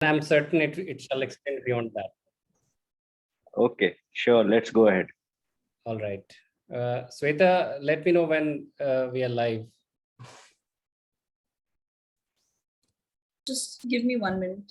I'm certain it shall extend beyond that. Okay, sure. Let's go ahead. All right. Sweta, let me know when we are live. Just give me 1 minute.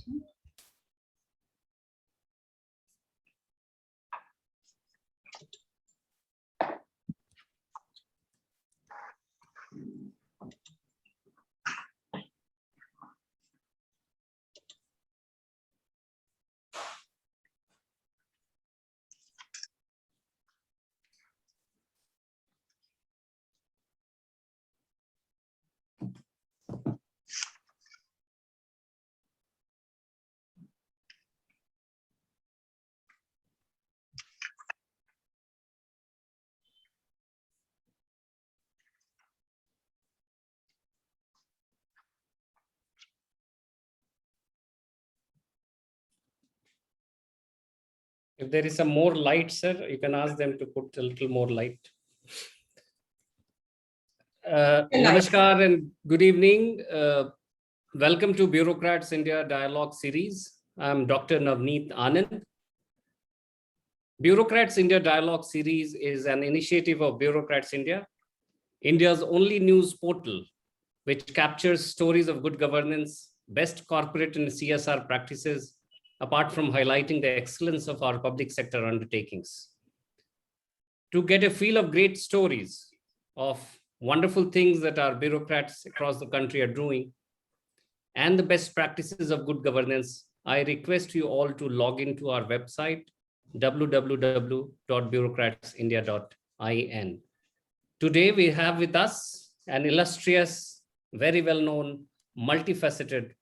If there is some more light, sir, you can ask them to put a little more light. Namaskar and good evening. Welcome to Bureaucrats India Dialogue Series. I'm Dr. Navneet Anand. Bureaucrats India Dialogue Series is an initiative of Bureaucrats India, India's only news portal, which captures stories of good governance, best corporate and CSR practices, apart from highlighting the excellence of our public sector undertakings. To get a feel of great stories of wonderful things that our bureaucrats across the country are doing and the best practices of good governance, I request you all to log into our website, www.bureaucratsindia.in. Today we have with us an illustrious, very well-known, multifaceted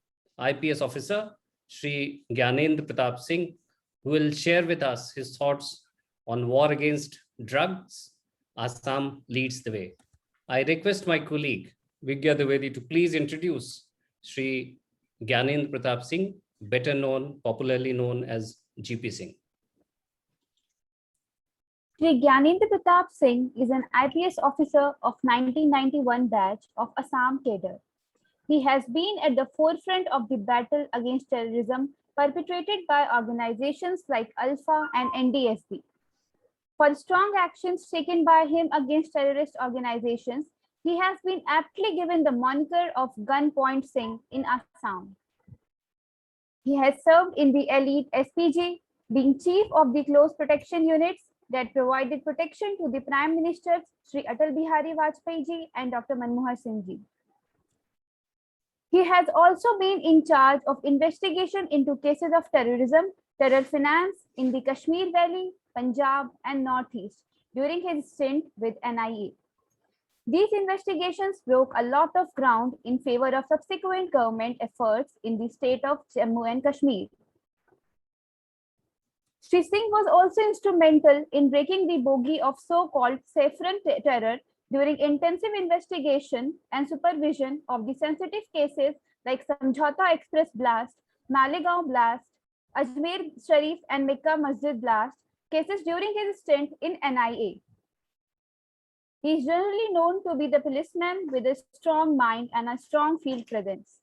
IPS officer, Shri Gyanendra Pratap Singh, who will share with us his thoughts on war against drugs. Assam leads the way. I request my colleague, Vigya Dwivedi, to please introduce Shri Gyanendra Pratap Singh, better known, popularly known as GP Singh. Shri Gyanendra Pratap Singh is an IPS officer of 1991 batch of Assam cadre. He has been at the forefront of the battle against terrorism perpetrated by organizations like Alpha and NDSB. For strong actions taken by him against terrorist organizations, he has been aptly given the moniker of Gunpoint Singh in Assam. He has served in the elite SPG, being chief of the close protection units that provided protection to the Prime Ministers Sri Atal Bihari Vajpayee ji and Dr. Manmohan Singh ji. He has also been in charge of investigation into cases of terrorism, terror finance in the Kashmir Valley, Punjab and Northeast during his stint with NIA. These investigations broke a lot of ground in favor of subsequent government efforts in the state of Jammu and Kashmir. Shri Singh was also instrumental in breaking the bogey of so-called saffron terror during intensive investigation and supervision of the sensitive cases like Samjhauta Express blast, Malegaon blast, Ajmer Sharif and Mecca Masjid blast cases during his stint in NIA. He is generally known to be the policeman with a strong mind and a strong field presence.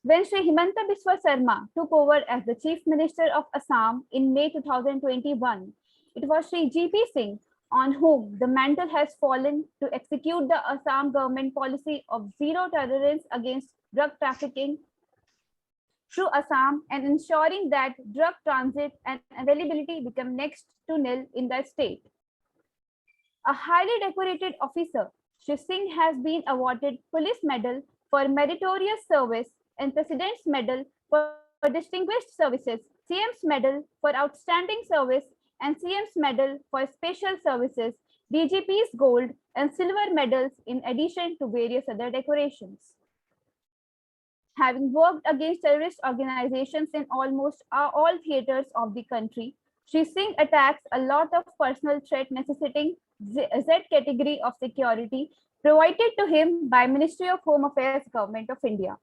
When Shri Himanta Biswa Sarma took over as the Chief Minister of Assam in May 2021, it was Shri GP Singh on whom the mantle has fallen to execute the Assam government policy of zero tolerance against drug trafficking through Assam and ensuring that drug transit and availability become next to nil in the state. A highly decorated officer, Shri Singh has been awarded Police Medal for Meritorious Service and President's Medal for Distinguished Services, CM's Medal for Outstanding Service and CM's Medal for Special Services, DGP's Gold and Silver medals in addition to various other decorations. Having worked against terrorist organizations in almost all theaters of the country, Shri Singh attacks a lot of personal threat necessitating Z category of security provided to him by Ministry of Home Affairs, Government of India.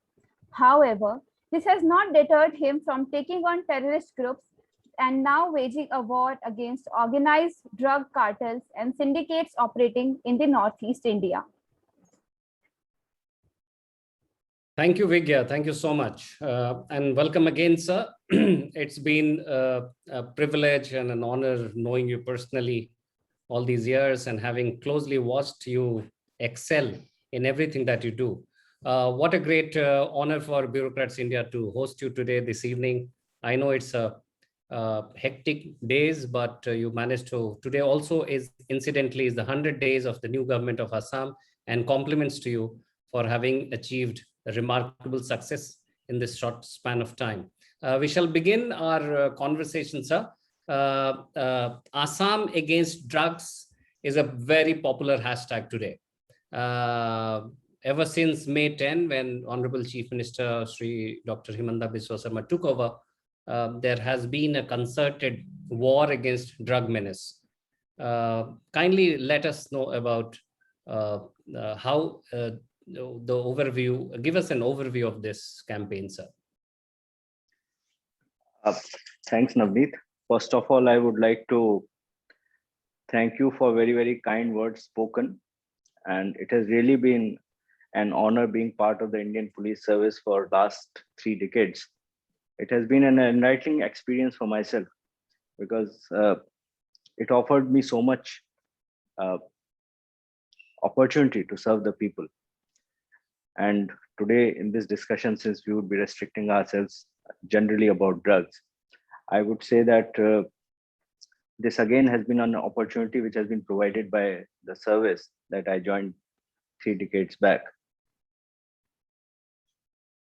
However, this has not deterred him from taking on terrorist groups and now waging a war against organized drug cartels and syndicates operating in the Northeast India. Thank you, Vigya. Thank you so much. And welcome again, sir. It's been a privilege and an honor knowing you personally all these years and having closely watched you excel in everything that you do. What a great honor for Bureaucrats India to host you today, this evening. I know it's a hectic days, but you managed to. Today also is incidentally is the 100 days of the new government of Assam, and compliments to you for having achieved a remarkable success in this short span of time. We shall begin our conversation, sir. Assam against drugs is a very popular hashtag today. Ever since May 10, when Honorable Chief Minister Sri Dr. Himanta Biswa Sarma took over, there has been a concerted war against drug menace. Kindly let us know about how the overview, give us an overview of this campaign, sir. Thanks, Navneet. First of all, I would like to thank you for very, very kind words spoken. And it has really been an honor being part of the Indian Police Service for last 3 decades. It has been an enlightening experience for myself because it offered me so much opportunity to serve the people. And today in this discussion, since we would be restricting ourselves generally about drugs, I would say that this again has been an opportunity which has been provided by the service that I joined 3 decades back.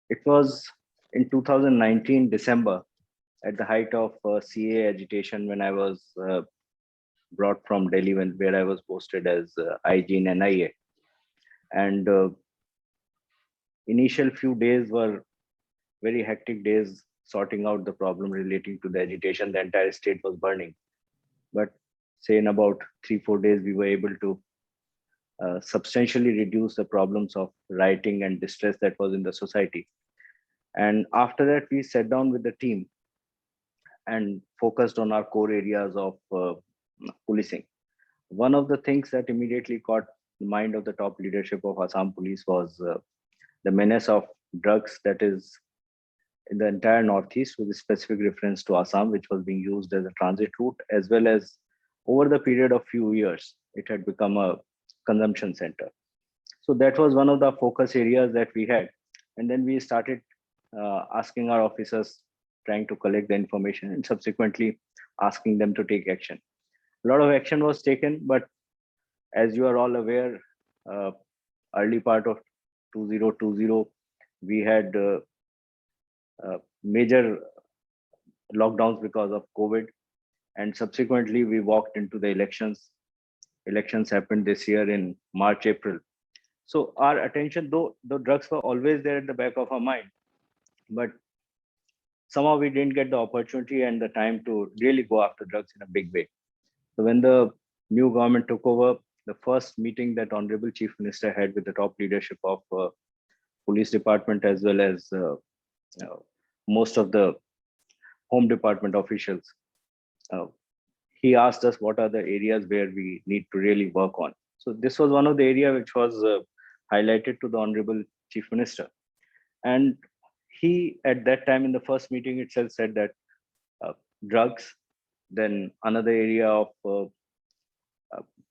It was in 2019 December, at the height of CA agitation, when I was brought from Delhi, where I was posted as IG in NIA. And initial few days were very hectic days, sorting out the problem relating to the agitation. The entire state was burning. But say in about 3-4 days, we were able to substantially reduce the problems of rioting and distress that was in the society. And after that, we sat down with the team and focused on our core areas of policing. One of the things that immediately caught the mind of the top leadership of Assam Police was the menace of drugs that is in the entire Northeast, with a specific reference to Assam, which was being used as a transit route, as well as over the period of few years, it had become a consumption center. So that was one of the focus areas that we had. And then we started asking our officers, trying to collect the information and subsequently asking them to take action. A lot of action was taken, but as you are all aware, early part of 2020, we had major lockdowns because of COVID, and subsequently we walked into the elections. Elections happened this year in March, April. So our attention, though the drugs were always there at the back of our mind, but somehow we didn't get the opportunity and the time to really go after drugs in a big way. So when the new government took over, the first meeting that Honorable Chief Minister had with the top leadership of police department, as well as most of the home department officials, he asked us what are the areas where we need to really work on. So this was one of the areas which was highlighted to the Honorable Chief Minister. And he, at that time in the first meeting itself, said that drugs, then another area of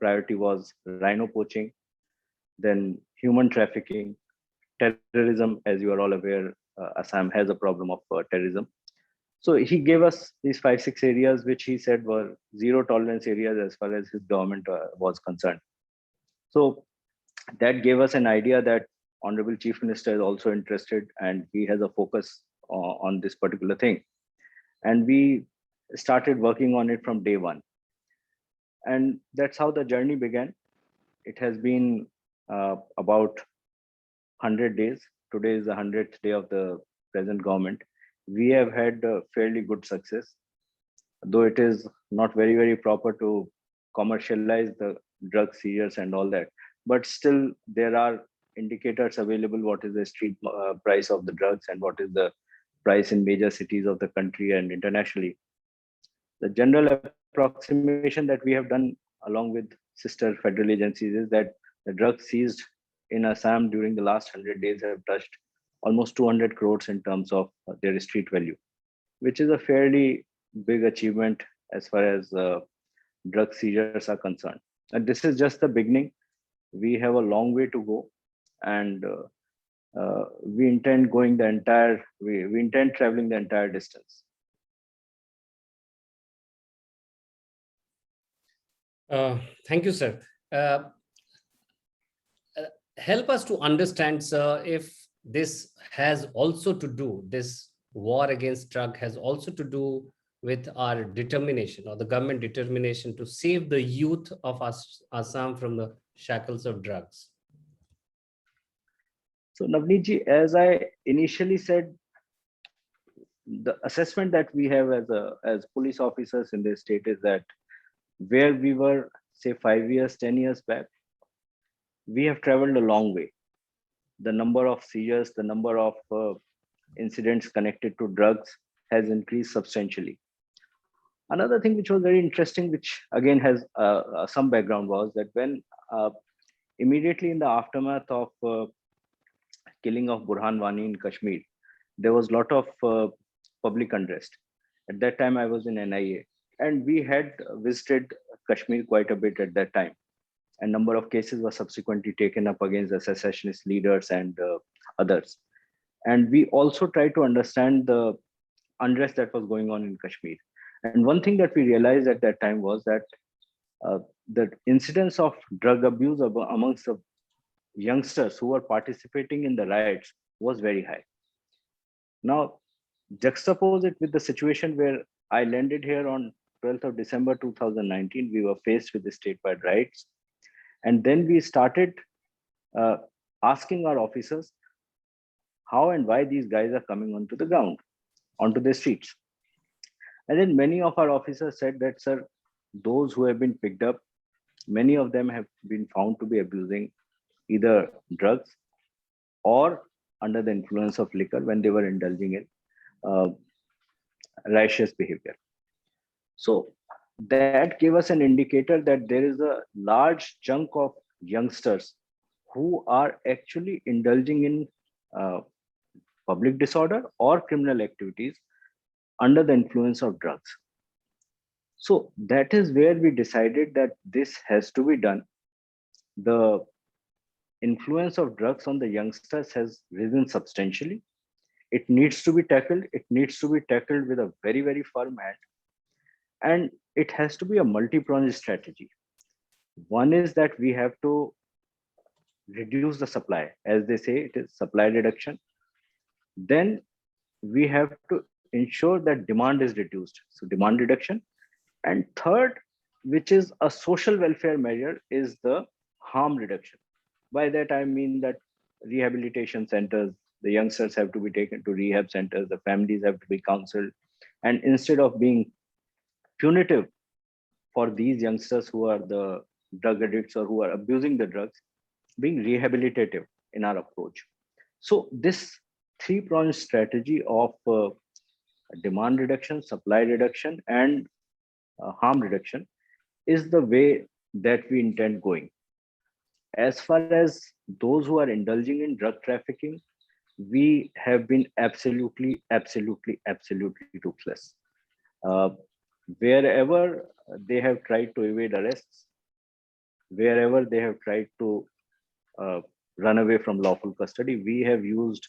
priority was rhino poaching, then human trafficking, terrorism. As you are all aware, Assam has a problem of terrorism. So he gave us these 5-6 areas, which he said were zero tolerance areas as far as his government was concerned. So that gave us an idea that Honorable Chief Minister is also interested and he has a focus on this particular thing. And we started working on it from day one. And that's how the journey began. It has been about 100 days. Today is the 100th day of the present government. We have had fairly good success, though it is not very, very proper to commercialize the drug seizures and all that. But still, there are indicators available, what is the street price of the drugs and what is the price in major cities of the country and internationally. The general approximation that we have done along with sister federal agencies is that the drugs seized in Assam during the last 100 days have touched almost 200 crores in terms of their street value. which is a fairly big achievement as far as drug seizures are concerned. And this is just the beginning. We have a long way to go, and we intend we intend traveling the entire distance. Thank you, sir. Help us to understand, sir, if this has also to do, this war against drug has also to do with our determination or the government determination to save the youth of Assam from the shackles of drugs. So Navneet ji, as I initially said, the assessment that we have as police officers in this state is that where we were, say, 5 years, 10 years back, we have traveled a long way. The number of seizures, the number of incidents connected to drugs has increased substantially. Another thing which was very interesting, which again has some background, was that when immediately in the aftermath of killing of Burhan Wani in Kashmir, there was a lot of public unrest. At that time, I was in NIA, and we had visited Kashmir quite a bit at that time. A number of cases were subsequently taken up against the secessionist leaders and others. And we also tried to understand the unrest that was going on in Kashmir. And one thing that we realized at that time was that the incidence of drug abuse amongst the youngsters who were participating in the riots was very high. Now, juxtapose it with the situation where I landed here on 12th of December 2019. We were faced with the statewide riots. And then we started asking our officers how and why these guys are coming onto the ground, onto the streets. And then many of our officers said that, sir, those who have been picked up, many of them have been found to be abusing either drugs or under the influence of liquor when they were indulging in righteous behavior. So that gave us an indicator that there is a large chunk of youngsters who are actually indulging in public disorder or criminal activities under the influence of drugs. So that is where we decided that this has to be done. The influence of drugs on the youngsters has risen substantially. It needs to be tackled. It needs to be tackled with a very, very firm hand. And it has to be a multi-pronged strategy. One is that we have to reduce the supply. As they say, it is supply reduction. Then we have to ensure that demand is reduced. So demand reduction. And third, which is a social welfare measure, is the harm reduction. By that, I mean that rehabilitation centers, the youngsters have to be taken to rehab centers, the families have to be counseled. And instead of being punitive for these youngsters who are the drug addicts or who are abusing the drugs, being rehabilitative in our approach. So this three-pronged strategy of demand reduction, supply reduction, and harm reduction is the way that we intend going. As far as those who are indulging in drug trafficking, we have been absolutely ruthless. Wherever they have tried to evade arrests, wherever they have tried to run away from lawful custody, we have used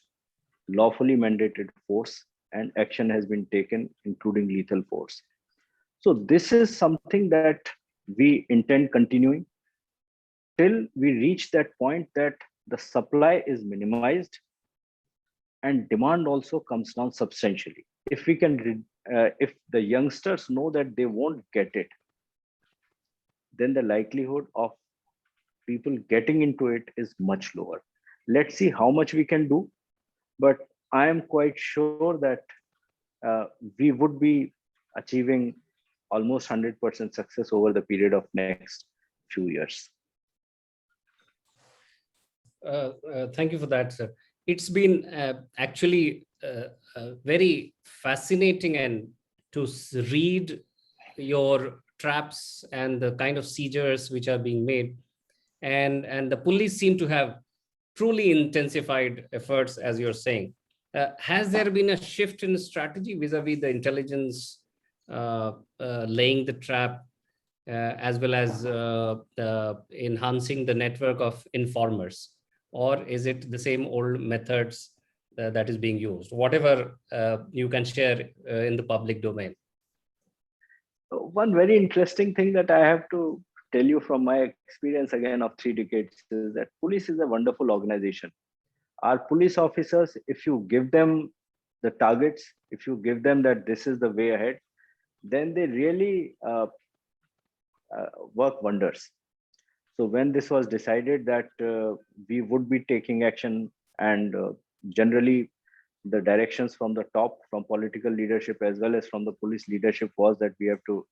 lawfully mandated force, and action has been taken, including lethal force. So this is something that we intend continuing till we reach that point that the supply is minimized and demand also comes down substantially. If we can, if the youngsters know that they won't get it, then the likelihood of people getting into it is much lower. Let's see how much we can do, but I am quite sure that we would be achieving almost 100% success over the period of next few years. Thank you for that, sir. It's been actually very fascinating and to read your traps and the kind of seizures which are being made. And the police seem to have truly intensified efforts, as you're saying. Has there been a shift in strategy vis-a-vis the intelligence laying the trap, as well as enhancing the network of informers? Or is it the same old methods that is being used? Whatever you can share in the public domain. One very interesting thing that I have to tell you from my experience again of 3 decades is that police is a wonderful organization. Our police officers, if you give them the targets, if you give them that this is the way ahead, then they really work wonders. So when this was decided that we would be taking action, and generally the directions from the top, from political leadership as well as from the police leadership, was that we have to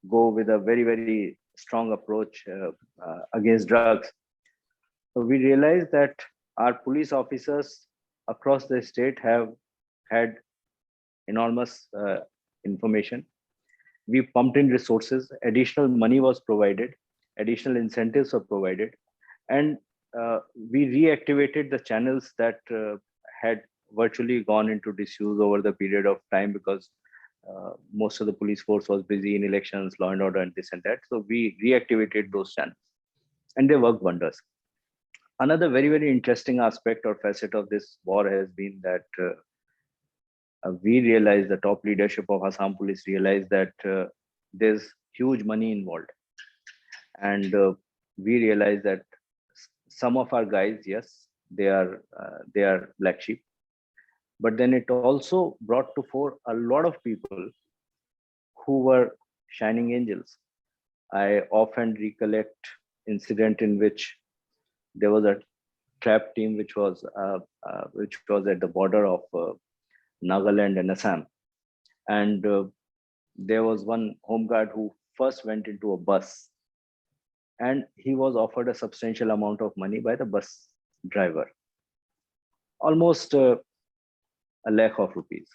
go with a very, very strong approach against drugs. So we realized that our police officers across the state have had enormous information. We pumped in resources, additional money was provided, additional incentives were provided, and we reactivated the channels that had virtually gone into disuse over the period of time, because most of the police force was busy in elections, law and order, and this and that. So we reactivated those channels, and they worked wonders. Another very, very interesting aspect or facet of this war has been that we realized, the top leadership of Assam Police realized that there's huge money involved. And we realized that some of our guys, yes, they are black sheep. But then it also brought to fore a lot of people who were shining angels. I often recollect incident in which there was a trap team which was at the border of Nagaland and Assam, and there was one home guard who first went into a bus, and he was offered a substantial amount of money by the bus driver, almost a lakh of rupees.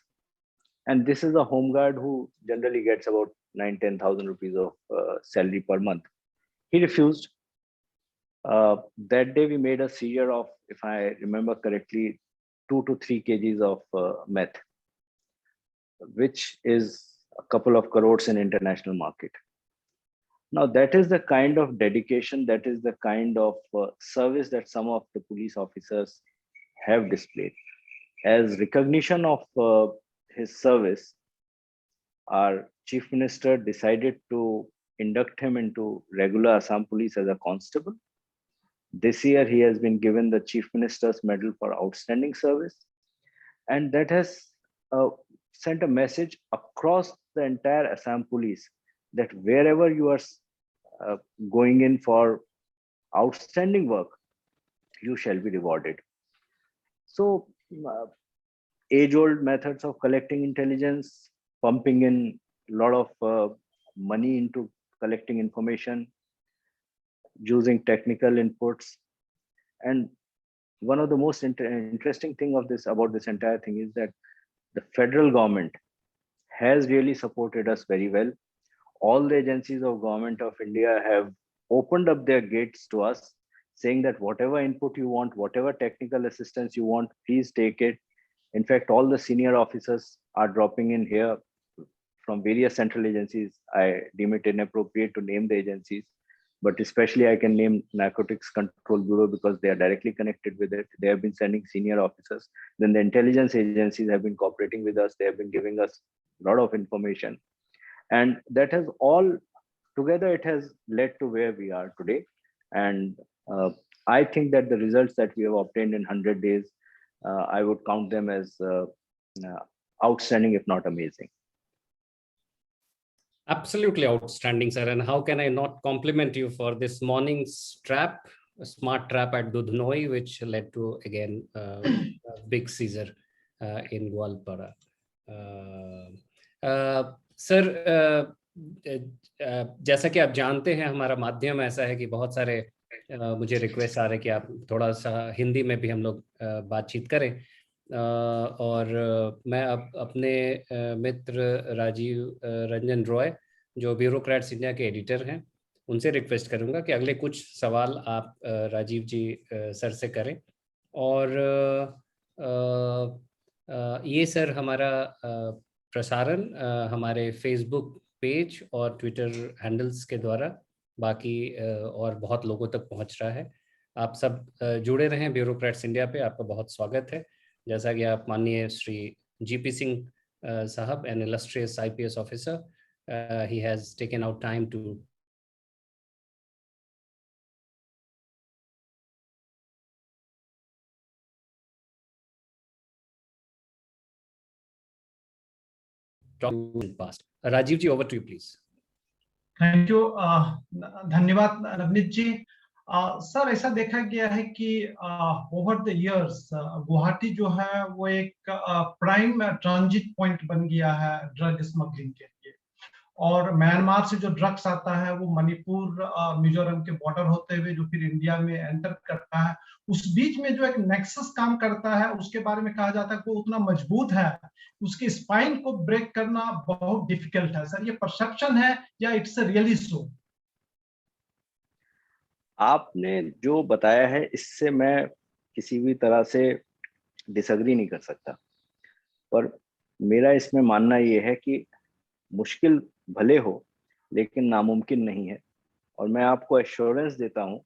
And this is a home guard who generally gets about 9,000-10,000 rupees of salary per month. He refused. That day we made a seizure of, if I remember correctly, 2 to 3 kgs of meth, which is a couple of crores in international market. Now that is the kind of dedication, that is the kind of service that some of the police officers have displayed. As recognition of his service, our Chief Minister decided to induct him into regular Assam Police as a constable. This year, he has been given the Chief Minister's Medal for Outstanding Service. And that has sent a message across the entire Assam Police that wherever you are going in for outstanding work, you shall be rewarded. So, age-old methods of collecting intelligence, pumping in a lot of money into collecting information, using technical inputs. And one of the most interesting thing about this entire thing is that the federal government has really supported us very well. All the agencies of government of India have opened up their gates to us, saying that whatever input you want, whatever technical assistance you want, please take it. In fact, all the senior officers are dropping in here from various central agencies. I deem it inappropriate to name the agencies, but especially I can name Narcotics Control Bureau because they are directly connected with it. They have been sending senior officers. Then the intelligence agencies have been cooperating with us. They have been giving us a lot of information. And that has all together, it has led to where we are today. And I think that the results that we have obtained in 100 days, I would count them as outstanding, if not amazing. Absolutely outstanding, sir. And how can I not compliment you for this morning's trap, a smart trap at Dudhnoi, which led to, again, a big seizure in Gwalpara. Sir, जैसा कि आप जानते हैं, हमारा माध्यम ऐसा है कि बहुत सारे मुझे रिक्वेस्ट आ रहे कि आप थोड़ा सा हिंदी में भी हम लोग बातचीत करें, और मैं अब अपने मित्र राजीव रंजन रॉय, जो ब्यूरोक्रेट्स इंडिया के एडिटर हैं, उनसे रिक्वेस्ट करूंगा कि अगले कुछ सवाल आप राजीव जी सर से करें। और ये सर हमारा प्रसारण हमारे फेसबुक पेज और ट्विटर हैंडल्स के द्वारा बाकी और बहुत लोगों तक पहुंच रहा है। आप सब जुड़े रहें ब्यूरोक्रेट्स इंडिया पे, आपका बहुत स्वागत है। जैसा कि आप माननीय श्री जीपी सिंह साहब, N illustrious IPS officer, he has taken out time to talk in the past. Rajiv ji, over to you, please. Thank you, धन्यवाद नवनीत जी। सर, ऐसा देखा गया है कि ओवर द इयर्स गुवाहाटी जो है वो एक प्राइम ट्रांजिट पॉइंट बन गया है ड्रग स्मगलिंग के लिए, और म्यांमार से जो ड्रग्स आता है वो मणिपुर मिजोरम के बॉर्डर होते हुए जो फिर इंडिया में एंटर करता है, उस बीच में जो एक नेक्सस काम करता है उसके बारे में कहा जाता है कि वो उतना मजबूत है, उसकी स्पाइन को ब्रेक करना बहुत डिफिकल्ट है। सर, ये परसेप्शन है या इट्स रियली सो? आपने जो बताया है इससे मैं किसी भी तरह से डिसएग्री नहीं कर सकता, पर मेरा इसमें मानना ये है कि मुश्किल भले हो लेकिन नामुमकिन नहीं है। और मैं आपको एश्योरेंस देता हूँ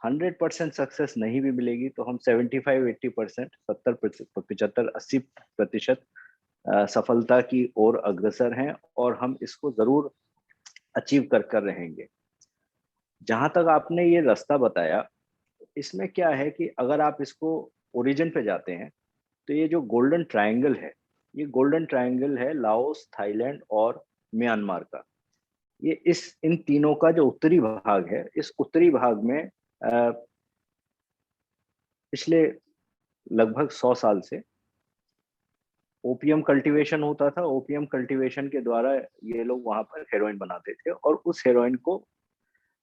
100% सक्सेस नहीं भी मिलेगी तो हम 75-80%, 70-75-80% सफलता की ओर अग्रसर हैं और हम इसको जरूर अचीव कर रहेंगे। जहां तक आपने ये रास्ता बताया, इसमें क्या है कि अगर आप इसको ओरिजिन पे जाते हैं तो ये जो गोल्डन ट्रायंगल है, ये गोल्डन ट्रायंगल है लाओस, थाईलैंड और म्यांमार का। ये इन तीनों का जो उत्तरी भाग है, इस उत्तरी भाग में पिछले लगभग 100 साल से ओपियम कल्टीवेशन होता था। ओपियम कल्टीवेशन के द्वारा ये लोग वहां पर हेरोइन बनाते थे और उस हेरोइन को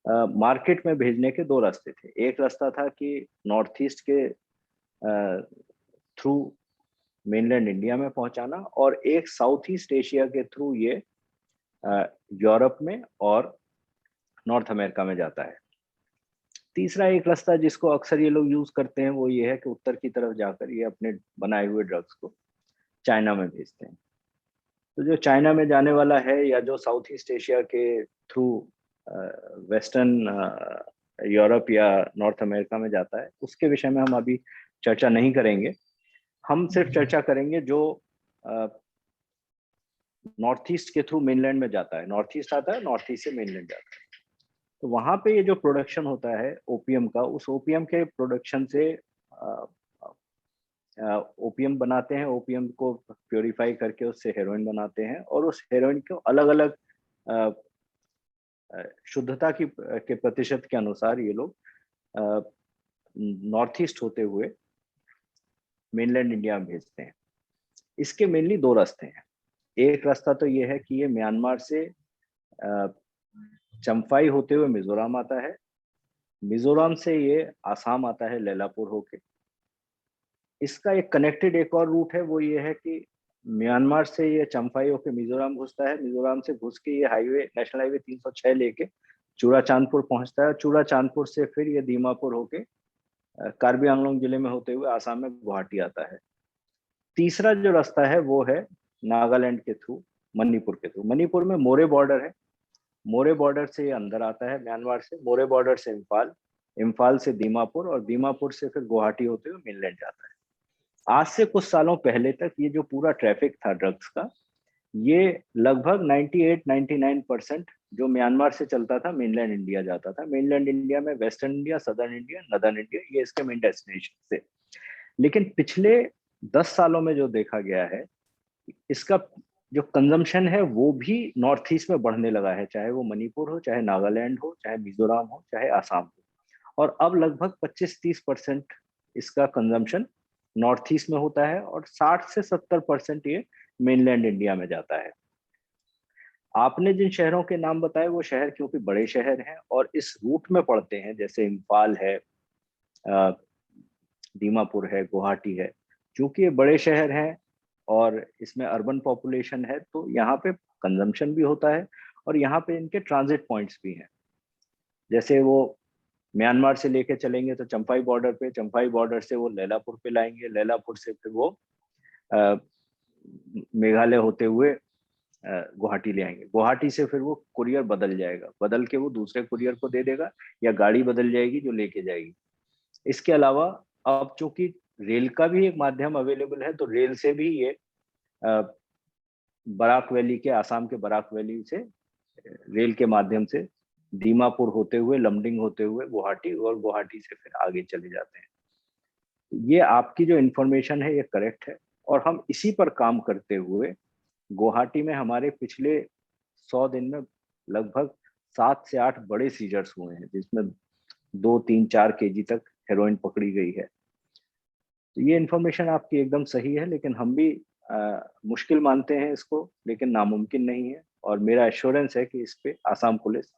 मार्केट में भेजने के 2 रास्ते थे। एक रास्ता था कि नॉर्थ ईस्ट के थ्रू मेनलैंड इंडिया में पहुंचाना, और एक साउथ ईस्ट एशिया के थ्रू ये यूरोप में और नॉर्थ अमेरिका में जाता है। तीसरा एक रास्ता जिसको अक्सर ये लोग यूज करते हैं वो ये है कि उत्तर की तरफ जाकर ये अपने बनाए हुए ड्रग्स को चाइना में भेजते हैं। तो जो चाइना में जाने वाला है या जो साउथ ईस्ट एशिया के थ्रू वेस्टर्न यूरोप या नॉर्थ अमेरिका में जाता है, उसके विषय में हम अभी चर्चा नहीं करेंगे। हम सिर्फ चर्चा करेंगे जो नॉर्थ ईस्ट के थ्रू मेनलैंड में जाता है। नॉर्थ ईस्ट आता है, नॉर्थ ईस्ट से मेनलैंड जाता है। तो वहां पे ये जो प्रोडक्शन होता है ओपियम का, उस ओपियम के प्रोडक्शन से ओपियम बनाते हैं। ओपियम को प्योरीफाई करके उससे हेरोइन बनाते हैं और उस हेरोइन को अलग अलग शुद्धता के प्रतिशत के अनुसार ये लोग नॉर्थ ईस्ट होते हुए मेनलैंड इंडिया में भेजते हैं। इसके मेनली 2 रास्ते हैं। एक रास्ता तो ये है कि ये म्यांमार से चम्फाई होते हुए मिजोरम आता है, मिजोरम से ये आसाम आता है लैलापुर होके। इसका एक कनेक्टेड एक और रूट है, वो ये है कि म्यांमार से ये चम्फाई होके मिजोरम घुसता है, मिजोरम से घुस के ये हाईवे नेशनल हाईवे 306 लेके चूड़ाचांदपुर पहुंचता है। चूड़ाचांदपुर से फिर ये दीमापुर होके कार्बी आंगलोंग जिले में होते हुए आसाम में गुवाहाटी आता है। तीसरा जो रास्ता है वो है नागालैंड के थ्रू, मणिपुर के थ्रू। मणिपुर में मोरे बॉर्डर है, मोरे बॉर्डर से ये अंदर आता है म्यांमार से, मोरे बॉर्डर से इम्फाल, इम्फाल से दीमापुर और दीमापुर से फिर गुवाहाटी होते हुए मेनलैंड जाता है। आज से कुछ सालों पहले तक ये जो पूरा ट्रैफिक था ड्रग्स का, ये लगभग 98-99% जो म्यांमार से चलता था मेनलैंड इंडिया जाता था। मेनलैंड इंडिया में western India, southern India, northern India, ये इसके मेन डेस्टिनेशन थे। लेकिन पिछले 10 सालों में जो देखा गया है, इसका जो कंजम्पशन है वो भी नॉर्थ ईस्ट में बढ़ने लगा है, चाहे वो मणिपुर हो, चाहे नागालैंड हो, चाहे मिजोरम हो, चाहे आसाम हो। और अब लगभग 25-30% इसका कंजम्पशन नॉर्थ ईस्ट में होता है और 60 से 70% ये मेनलैंड इंडिया में जाता है। आपने जिन शहरों के नाम बताए वो शहर क्योंकि बड़े शहर हैं और इस रूट में पड़ते हैं, जैसे इम्फाल है, दीमापुर है, गुवाहाटी है, क्योंकि ये बड़े शहर हैं और इसमें अर्बन पॉपुलेशन है, तो यहाँ पे कंजम्पशन भी होता है और यहाँ पे इनके ट्रांजिट पॉइंट्स भी हैं। जैसे वो म्यांमार से लेके चलेंगे तो चम्फाई बॉर्डर पे, चम्फाई बॉर्डर से वो लैलापुर पे लाएंगे, लैलापुर से फिर वो मेघालय होते हुए गुवाहाटी ले आएंगे। गुवाहाटी से फिर वो कुरियर बदल जाएगा, बदल के वो दूसरे कुरियर को दे देगा या गाड़ी बदल जाएगी जो लेके जाएगी। इसके अलावा अब चूंकि रेल का भी एक माध्यम अवेलेबल है, तो रेल से भी ये बराक वैली के, आसाम के बराक वैली से रेल के माध्यम से दीमापुर होते हुए, लमडिंग होते हुए गुवाहाटी, और गुवाहाटी से फिर आगे चले जाते हैं। ये आपकी जो इंफॉर्मेशन है ये करेक्ट है, और हम इसी पर काम करते हुए गुवाहाटी में हमारे पिछले 100 दिन में लगभग 7 से 8 बड़े सीजर्स हुए हैं, जिसमें 2, 3, 4 केजी तक हेरोइन पकड़ी गई है। तो ये इंफॉर्मेशन आपकी एकदम सही है, लेकिन हम भी मुश्किल मानते हैं इसको, लेकिन नामुमकिन नहीं है। और मेरा एश्योरेंस है कि इस पे आसाम पुलिस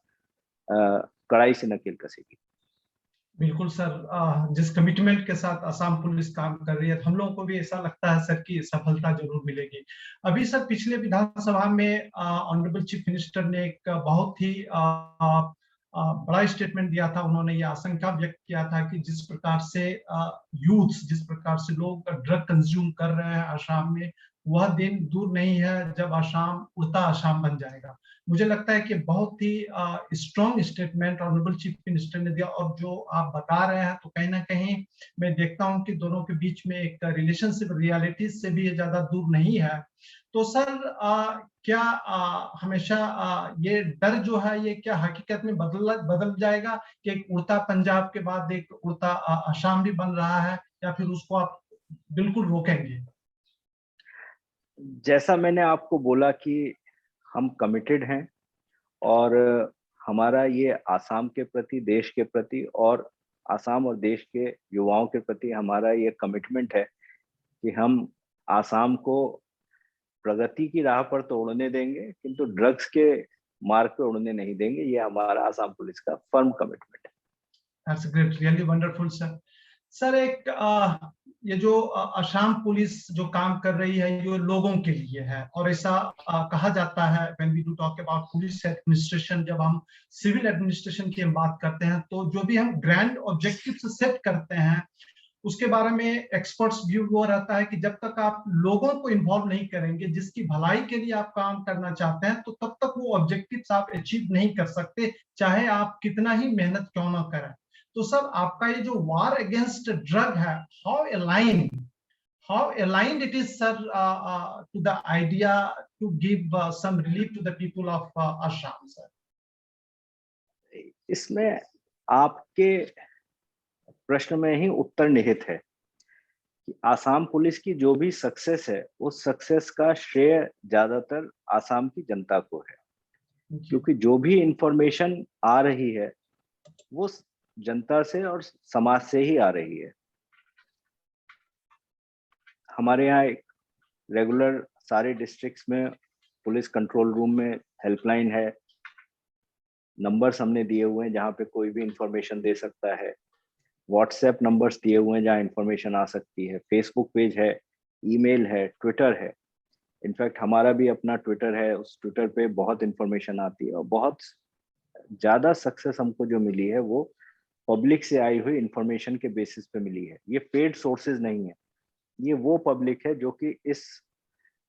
कड़ाई से नकेल कसेगी। बिल्कुल सर, जिस कमिटमेंट के साथ असम पुलिस काम कर रही है, हम लोगों को भी ऐसा लगता है सर कि सफलता जरूर मिलेगी। अभी सर पिछले विधानसभा में ऑनरेबल चीफ मिनिस्टर ने एक बहुत ही बड़ा स्टेटमेंट दिया था। उन्होंने ये आशंका व्यक्त किया था कि जिस प्रकार से यूथ, जिस प्रकार से लोग ड्रग कंज्यूम कर रहे हैं आसाम में, वह दिन दूर नहीं है जब आसाम उड़ता आसाम बन जाएगा। मुझे लगता है कि बहुत ही strong statement honourable chief minister ने दिया, और जो आप बता रहे हैं तो कहीं ना कहीं मैं देखता हूं कि दोनों के बीच में एक रिलेशनशिप रियलिटी से भी ज्यादा दूर नहीं है। तो सर क्या हमेशा ये डर जो है ये क्या हकीकत में बदल जाएगा कि एक उड़ता पंजाब के बाद एक उड़ता आसाम भी बन रहा है, या फिर उसको आप बिल्कुल रोकेंगे? जैसा मैंने आपको बोला कि हम कमिटेड हैं, और हमारा ये आसाम के प्रति, देश के प्रति, और आसाम और देश के युवाओं के प्रति हमारा ये कमिटमेंट है कि हम आसाम को प्रगति की राह पर तो उड़ने देंगे, किंतु ड्रग्स के मार्ग पे उड़ने नहीं देंगे। ये हमारा आसाम पुलिस का फर्म कमिटमेंट है। That's great, really wonderful, sir. Sir एक ये जो असम पुलिस जो काम कर रही है ये लोगों के लिए है, और ऐसा कहा जाता है when we do talk about police administration, जब हम सिविल एडमिनिस्ट्रेशन की बात करते हैं तो जो भी हम ग्रैंड ऑब्जेक्टिव्स सेट करते हैं उसके बारे में एक्सपर्ट्स व्यू वो रहता है कि जब तक आप लोगों को इन्वॉल्व नहीं करेंगे, जिसकी भलाई के लिए आप काम करना चाहते हैं, तो तब तक वो ऑब्जेक्टिव्स आप अचीव नहीं कर सकते, चाहे आप कितना ही मेहनत क्यों ना करें। तो सर आपका ये जो वार अगेंस्ट ड्रग है, how aligned it is, sir, to the idea to give some relief to the people of Assam, sir? इसमें आपके प्रश्न में ही उत्तर निहित है कि आसाम पुलिस की जो भी सक्सेस है, उस सक्सेस का श्रेय ज्यादातर आसाम की जनता को है, क्योंकि जो भी इंफॉर्मेशन आ रही है वो जनता से और समाज से ही आ रही है। हमारे यहाँ एक रेगुलर सारे डिस्ट्रिक्ट्स में पुलिस कंट्रोल रूम में हेल्पलाइन है, नंबर्स हमने दिए हुए हैं जहाँ पे कोई भी इंफॉर्मेशन दे सकता है, व्हाट्सएप नंबर्स दिए हुए हैं जहाँ इंफॉर्मेशन आ सकती है, फेसबुक पेज है, ईमेल है, ट्विटर है। इनफैक्ट हमारा भी अपना ट्विटर है, उस ट्विटर पे बहुत इंफॉर्मेशन आती है, और बहुत ज़्यादा सक्सेस हमको जो मिली है वो पब्लिक से आई हुई इंफॉर्मेशन के बेसिस पे मिली है। ये पेड सोर्सेज नहीं है, ये वो पब्लिक है जो कि इस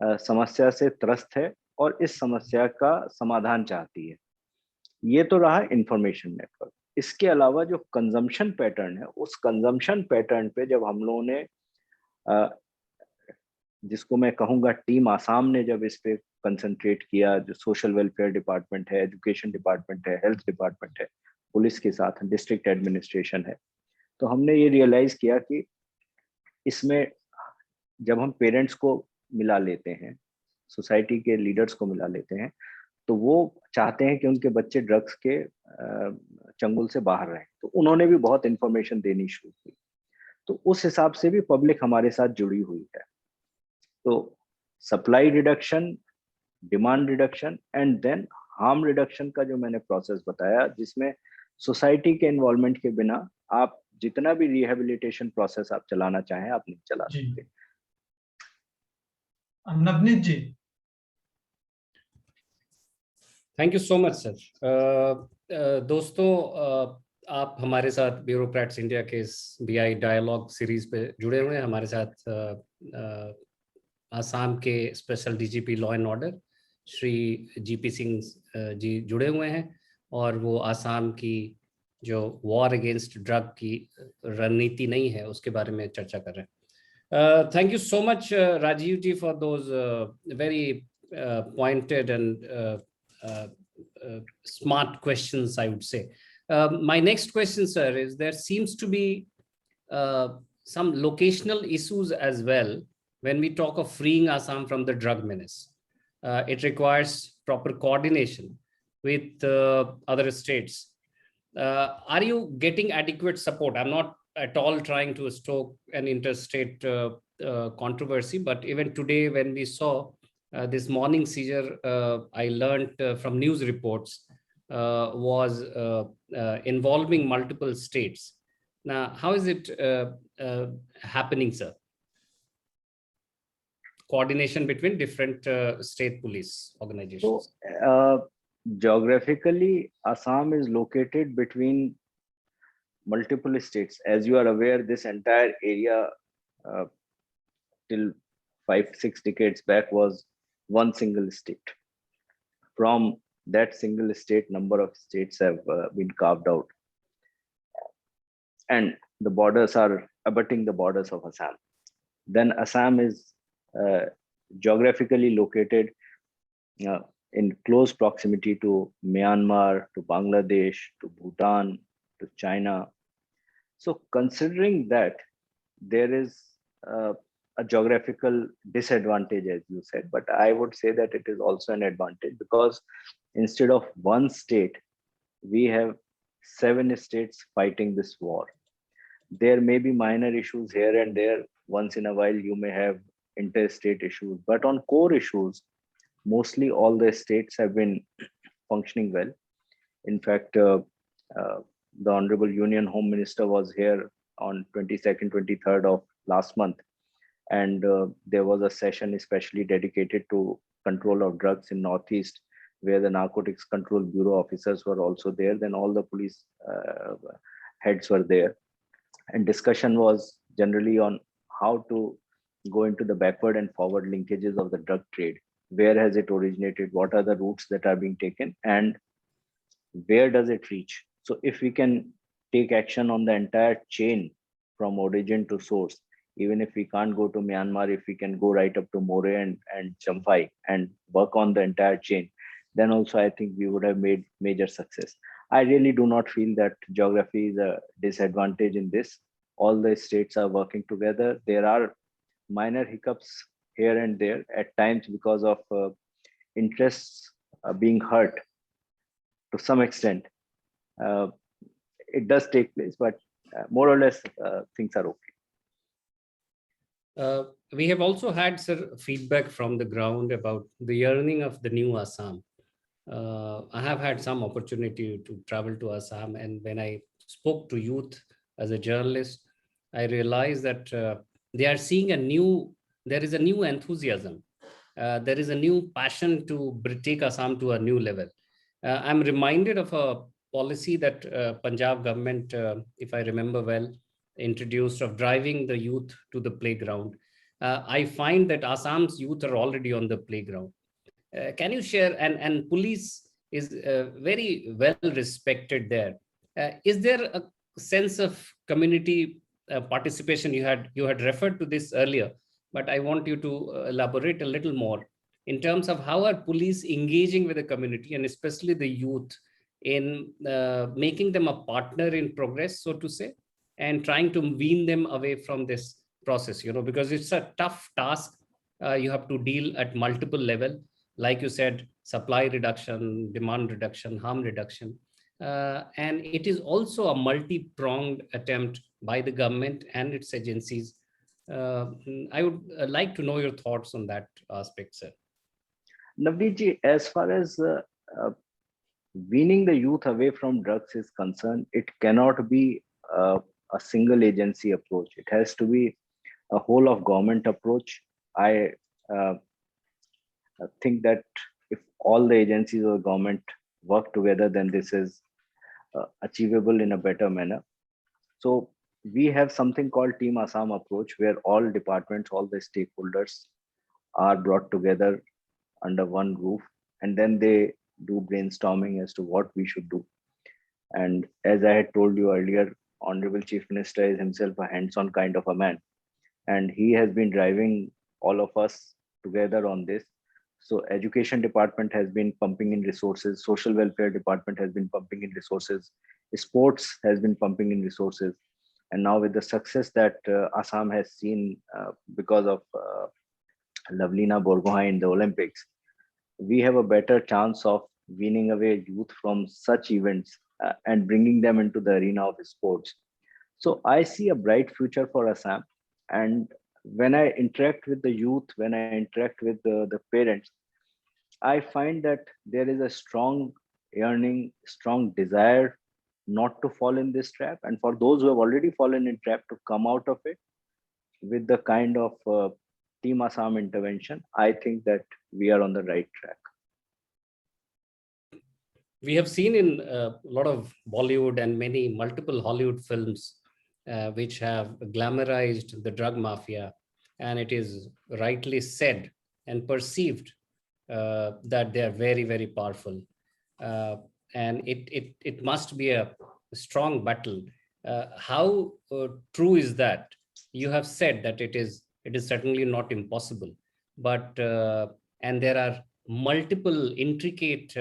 समस्या से त्रस्त है और इस समस्या का समाधान चाहती है। ये तो रहा इंफॉर्मेशन नेटवर्क। इसके अलावा जो कंजम्पशन पैटर्न है, उस कंजम्पशन पैटर्न पे जब हम लोगों ने जिसको मैं कहूँगा टीम आसाम ने जब इस पे कंसंट्रेट किया, जो सोशल वेलफेयर डिपार्टमेंट है, एजुकेशन डिपार्टमेंट है, हेल्थ डिपार्टमेंट है, पुलिस के साथ डिस्ट्रिक्ट एडमिनिस्ट्रेशन है, तो हमने ये रियलाइज किया कि इसमें जब हम पेरेंट्स को मिला लेते हैं, सोसाइटी के लीडर्स को मिला लेते हैं, तो वो चाहते हैं कि उनके बच्चे ड्रग्स के चंगुल से बाहर रहें। तो उन्होंने भी बहुत इंफॉर्मेशन देनी शुरू की, तो उस हिसाब से भी पब्लिक हमारे साथ जुड़ी हुई है। तो supply reduction, demand reduction and then harm reduction का जो मैंने प्रोसेस बताया, जिसमें सोसाइटी के इन्वॉल्वमेंट के बिना आप जितना भी रिहेबिलिटेशन प्रोसेस आप चलाना चाहें आप नहीं चला सकते। Navneet ji. Thank you so much sir. दोस्तों, आप हमारे साथ ब्यूरोक्रेट्स इंडिया के इस BI डायलॉग सीरीज पे जुड़े हुए हैं। हमारे साथ आसाम के special DGP law and order Shri GP Singh ji जुड़े हुए हैं, और वो आसाम की जो वॉर अगेंस्ट ड्रग की रणनीति नहीं है उसके बारे में चर्चा कर रहे हैं। Thank you so much Rajiv ji for those very pointed and smart questions, I would say. My next question, sir, is there seems to be some locational issues as well when we talk of freeing Assam from the drug menace. It requires proper coordination with other states. Are you getting adequate support? I'm not at all trying to stoke an interstate controversy, but even today when we saw this morning seizure, I learned from news reports, was involving multiple states. Now, how is it happening, sir? Coordination between different state police organizations. So, geographically, Assam is located between multiple states. As you are aware, this entire area till 5-6 decades back was one single state. From that single state, number of states have been carved out, and the borders are abutting the borders of Assam. Then Assam is geographically located in close proximity to Myanmar, to Bangladesh, to Bhutan, to China. So considering that, there is a geographical disadvantage, as you said, but I would say that it is also an advantage, because instead of one state, we have 7 states fighting this war. There may be minor issues here and there. Once in a while, you may have interstate issues, but on core issues, mostly all the states have been functioning well. In fact, the Honorable Union Home Minister was here on 22nd, 23rd of last month, and there was a session especially dedicated to control of drugs in Northeast, where the Narcotics Control Bureau officers were also there. Then all the police heads were there, and discussion was generally on how to go into the backward and forward linkages of the drug trade. Where has it originated? What are the routes that are being taken, and where does it reach? So if we can take action on the entire chain from origin to source, even if we can't go to Myanmar, if we can go right up to More and Champhai and work on the entire chain, then also I think we would have made major success. I really do not feel that geography is a disadvantage in this. All the states are working together. There are minor hiccups here and there at times because of interests being hurt to some extent. It does take place, but more or less things are okay. We have also had, sir, feedback from the ground about the yearning of the new Assam. I have had some opportunity to travel to Assam, and when I spoke to youth as a journalist, I realized that they are seeing there is a new enthusiasm. There is a new passion to take Assam to a new level. I'm reminded of a policy that Punjab government, if I remember well, introduced of driving the youth to the playground. I find that Assam's youth are already on the playground. Can you share, and police is very well respected there. Is there a sense of community participation? You had referred to this earlier, but I want you to elaborate a little more in terms of how are police engaging with the community, and especially the youth, in making them a partner in progress, so to say, and trying to wean them away from this process, because it's a tough task. You have to deal at multiple level, like you said, supply reduction, demand reduction, harm reduction. And it is also a multi-pronged attempt by the government and its agencies. I would like to know your thoughts on that aspect, sir. Navneet, as far as weaning the youth away from drugs is concerned, it cannot be a single agency approach. It has to be a whole of government approach. I think that if all the agencies of government work together, then this is achievable in a better manner. So we have something called Team Assam approach, where all departments, all the stakeholders are brought together under one roof, and then they do brainstorming as to what we should do. And as I had told you earlier, Honorable Chief Minister is himself a hands-on kind of a man, and he has been driving all of us together on this. So education department has been pumping in resources, social welfare department has been pumping in resources, sports has been pumping in resources. And now with the success that Assam has seen because of Lavlina Borgohain in the Olympics, we have a better chance of weaning away youth from such events and bringing them into the arena of sports. So I see a bright future for Assam. And when I interact with the youth, when I interact with the parents, I find that there is a strong yearning, strong desire not to fall in this trap. And for those who have already fallen in trap, to come out of it with the kind of Team Assam intervention, I think that we are on the right track. We have seen in a lot of Bollywood and many multiple Hollywood films which have glamorized the drug mafia, and it is rightly said and perceived that they are very, very powerful. And it must be a strong battle. How true is that? You have said that it is certainly not impossible, but and there are multiple intricate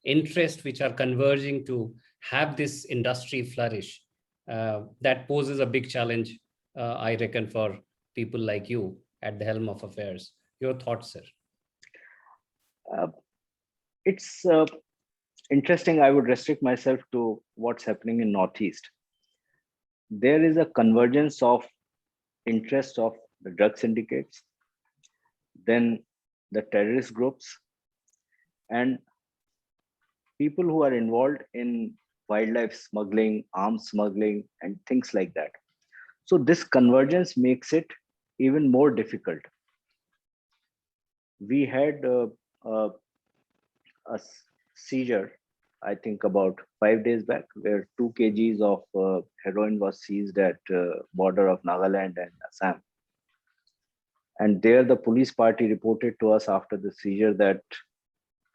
interests which are converging to have this industry flourish. That poses a big challenge, I reckon, for people like you at the helm of affairs. Your thoughts, sir? It's interesting. I would restrict myself to what's happening in Northeast. There is a convergence of interest of the drug syndicates, then the terrorist groups, and people who are involved in wildlife smuggling, arms smuggling, and things like that. So this convergence makes it even more difficult. We had a seizure, I think about 5 days back, where 2 kgs of heroin was seized at border of Nagaland and Assam. And there the police party reported to us after the seizure that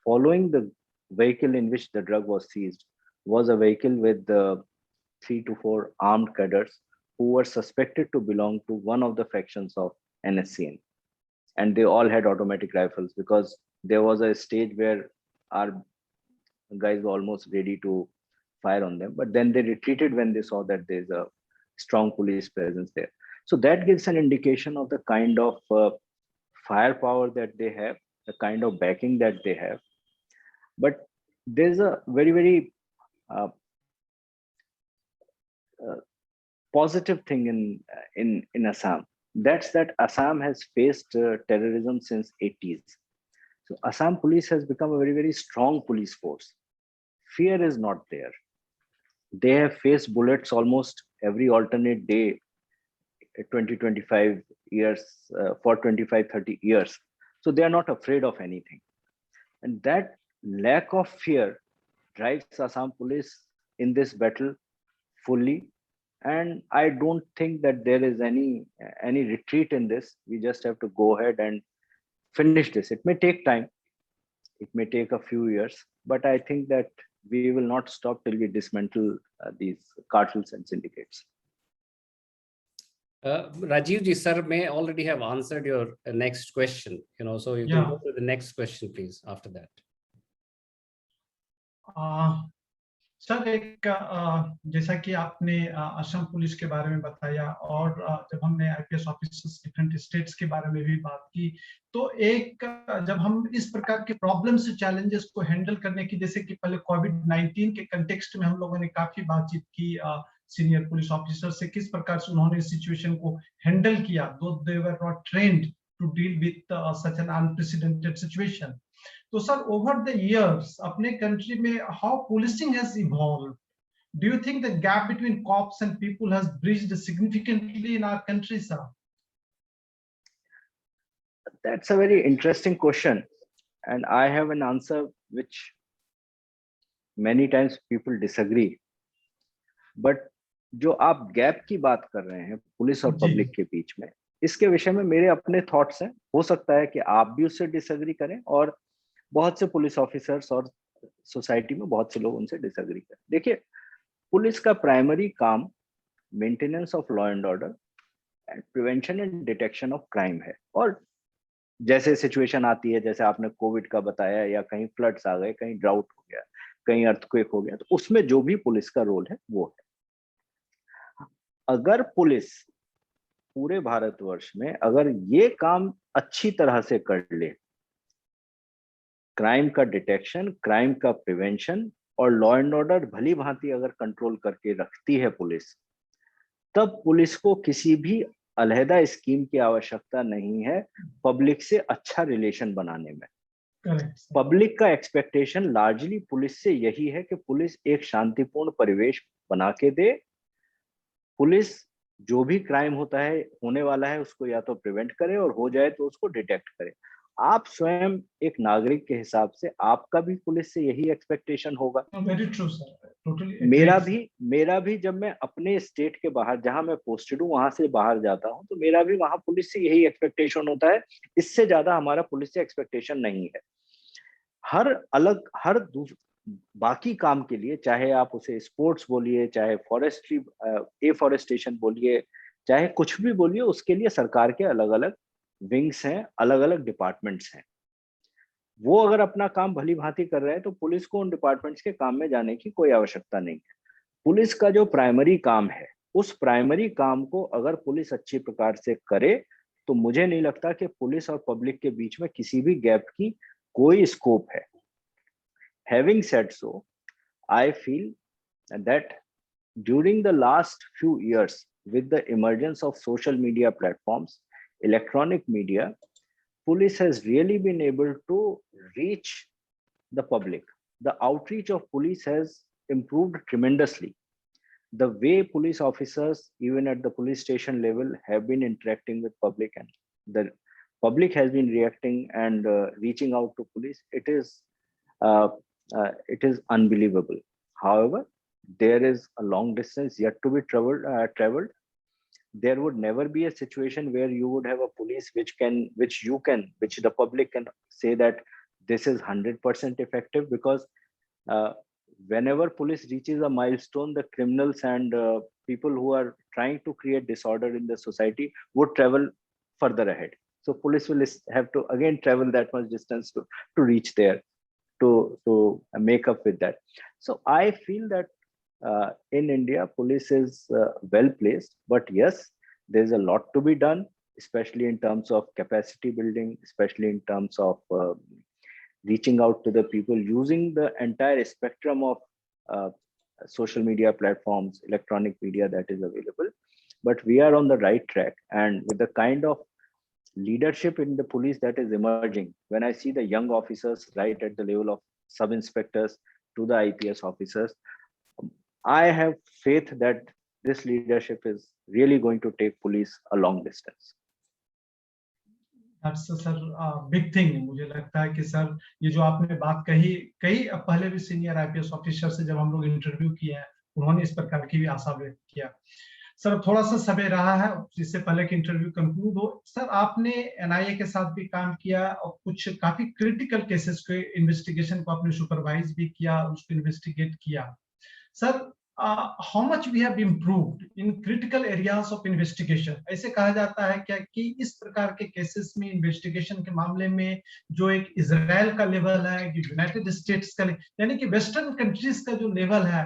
following the vehicle in which the drug was seized was a vehicle with 3 to 4 armed cadres who were suspected to belong to one of the factions of NSCN. And they all had automatic rifles, because there was a stage where our guys were almost ready to fire on them, but then they retreated when they saw that there's a strong police presence there. So that gives an indication of the kind of firepower that they have, the kind of backing that they have. But there's a very, very positive thing in Assam. That's that Assam has faced terrorism since 80s. So Assam police has become a very, very strong police force. Fear is not there. They have faced bullets almost every alternate day, 20-25 years, for 25-30 years. So they are not afraid of anything. And that lack of fear drives Assam police in this battle fully. And I don't think that there is any retreat in this. We just have to go ahead and finish this. It may take time. It may take a few years, but I think that we will not stop till we dismantle these cartels and syndicates. Rajiv ji, sir may already have answered your next question, so you can go to the next question, please, after that. Sir एक जैसा कि आपने Assam police के बारे में बताया, और जब हमने आईपीएस ऑफिसर्स डिफरेंट स्टेट्स के बारे में भी बात की, तो एक जब हम इस प्रकार के प्रॉब्लम्स चैलेंजेस को हैंडल करने की, जैसे कि पहले कोविड-19 के कंटेक्स्ट में हम लोगों ने काफी बातचीत की सीनियर पुलिस ऑफिसर से, किस प्रकार से उन्होंने सिचुएशन को हैंडल किया, though they were not trained to deal with such an unprecedented situation. So sir, over the years, अपने country में how policing has evolved? Do you think the gap between cops and people has bridged significantly in our country, sir? That's a very interesting question, and I have an answer which many times people disagree. But जो आप gap की बात कर रहे हैं police और public के बीच में, इसके विषय में मेरे अपने थॉट्स हैं, हो सकता है कि आप भी उससे डिसएग्री करें और बहुत से पुलिस ऑफिसर्स और सोसाइटी में बहुत से लोग उनसे डिसएग्री करें। देखिए, पुलिस का प्राइमरी काम maintenance of law and order and prevention and detection of crime है। और जैसे सिचुएशन आती है, जैसे आपने कोविड का बताया, या कहीं फ्लड्स आ गए, कहीं ड्राउट हो गया, कहीं अर्थक्वेक हो गया, तो उसमें जो भी पुलिस का रोल है वो है। अगर पुलिस पूरे भारतवर्ष में अगर ये काम अच्छी तरह से कर ले, क्राइम का डिटेक्शन, क्राइम का प्रिवेंशन और लॉ एंड ऑर्डर भली भांति अगर कंट्रोल करके रखती है पुलिस, तब पुलिस को किसी भी अलहदा स्कीम की आवश्यकता नहीं है पब्लिक से अच्छा रिलेशन बनाने में। करेक्ट। पब्लिक का एक्सपेक्टेशन लार्जली पुलिस से यही है कि पुलिस एक शांतिपूर्ण परिवेश बना के दे, पुलिस जो भी क्राइम होता है, होने वाला है, उसको या तो प्रिवेंट करे और हो जाए तो उसको डिटेक्ट करे। आप स्वयं एक नागरिक के हिसाब से आपका भी पुलिस से यही एक्सपेक्टेशन होगा। Very true sir, totally. मेरा भी जब मैं अपने स्टेट के बाहर, जहां मैं पोस्टेड हूँ, वहां से बाहर जाता हूँ, तो मेरा भी वहां पुलिस से यही एक्सपेक्टेशन होता है। इससे ज्यादा हमारा पुलिस से एक्सपेक्टेशन नहीं है। बाकी काम के लिए, चाहे आप उसे स्पोर्ट्स बोलिए, चाहे फॉरेस्ट्री, एफॉरेस्टेशन बोलिए, चाहे कुछ भी बोलिए, उसके लिए सरकार के अलग अलग विंग्स हैं, अलग अलग डिपार्टमेंट्स हैं। वो अगर अपना काम भली भांति कर रहे हैं तो पुलिस को उन डिपार्टमेंट्स के काम में जाने की कोई आवश्यकता नहीं है। पुलिस का जो प्राइमरी काम है, उस प्राइमरी काम को अगर पुलिस अच्छी प्रकार से करे, तो मुझे नहीं लगता कि पुलिस और पब्लिक के बीच में किसी भी गैप की कोई स्कोप है। Having said so, I feel that during the last few years, with the emergence of social media platforms, electronic media, police has really been able to reach the public. The outreach of police has improved tremendously. The way police officers, even at the police station level, have been interacting with public, and the public has been reacting and reaching out to police, it is unbelievable. However, there is a long distance yet to be traveled. There would never be a situation where you would have a police which the public can say that this is 100% effective, because whenever police reaches a milestone, the criminals and people who are trying to create disorder in the society would travel further ahead. So police will have to again travel that much distance to reach there, to make up with that. So I feel that in India, police is well placed, but yes, there's a lot to be done, especially in terms of capacity building, especially in terms of reaching out to the people, using the entire spectrum of social media platforms, electronic media that is available. But we are on the right track, and with the kind of leadership in the police that is emerging, when I see the young officers right at the level of sub-inspectors to the IPS officers, I have faith that this leadership is really going to take police a long distance. That's sir big thing. मुझे लगता है कि sir ये जो आपने बात कही, कई पहले भी सीनियर आईपीएस ऑफिसर से जब हम लोग इंटरव्यू किए हैं, उन्होंने इस प्रकार की भी आशा व्यक्त किया। सर थोड़ा सा समय रहा है, जिससे पहले कि इंटरव्यू कंक्लूड हो, सर आपने एनआईए के साथ भी काम किया और कुछ काफी क्रिटिकल केसेस के इन्वेस्टिगेशन को आपने सुपरवाइज भी किया, उसको इन्वेस्टिगेट किया। Sir how much we have improved in critical areas of investigation? ऐसे कहा जाता है क्या कि इस प्रकार के केसेस में इन्वेस्टिगेशन के मामले में जो एक इजराइल का लेवल है, यूनाइटेड स्टेट्स का, यानी कि वेस्टर्न कंट्रीज का जो लेवल है,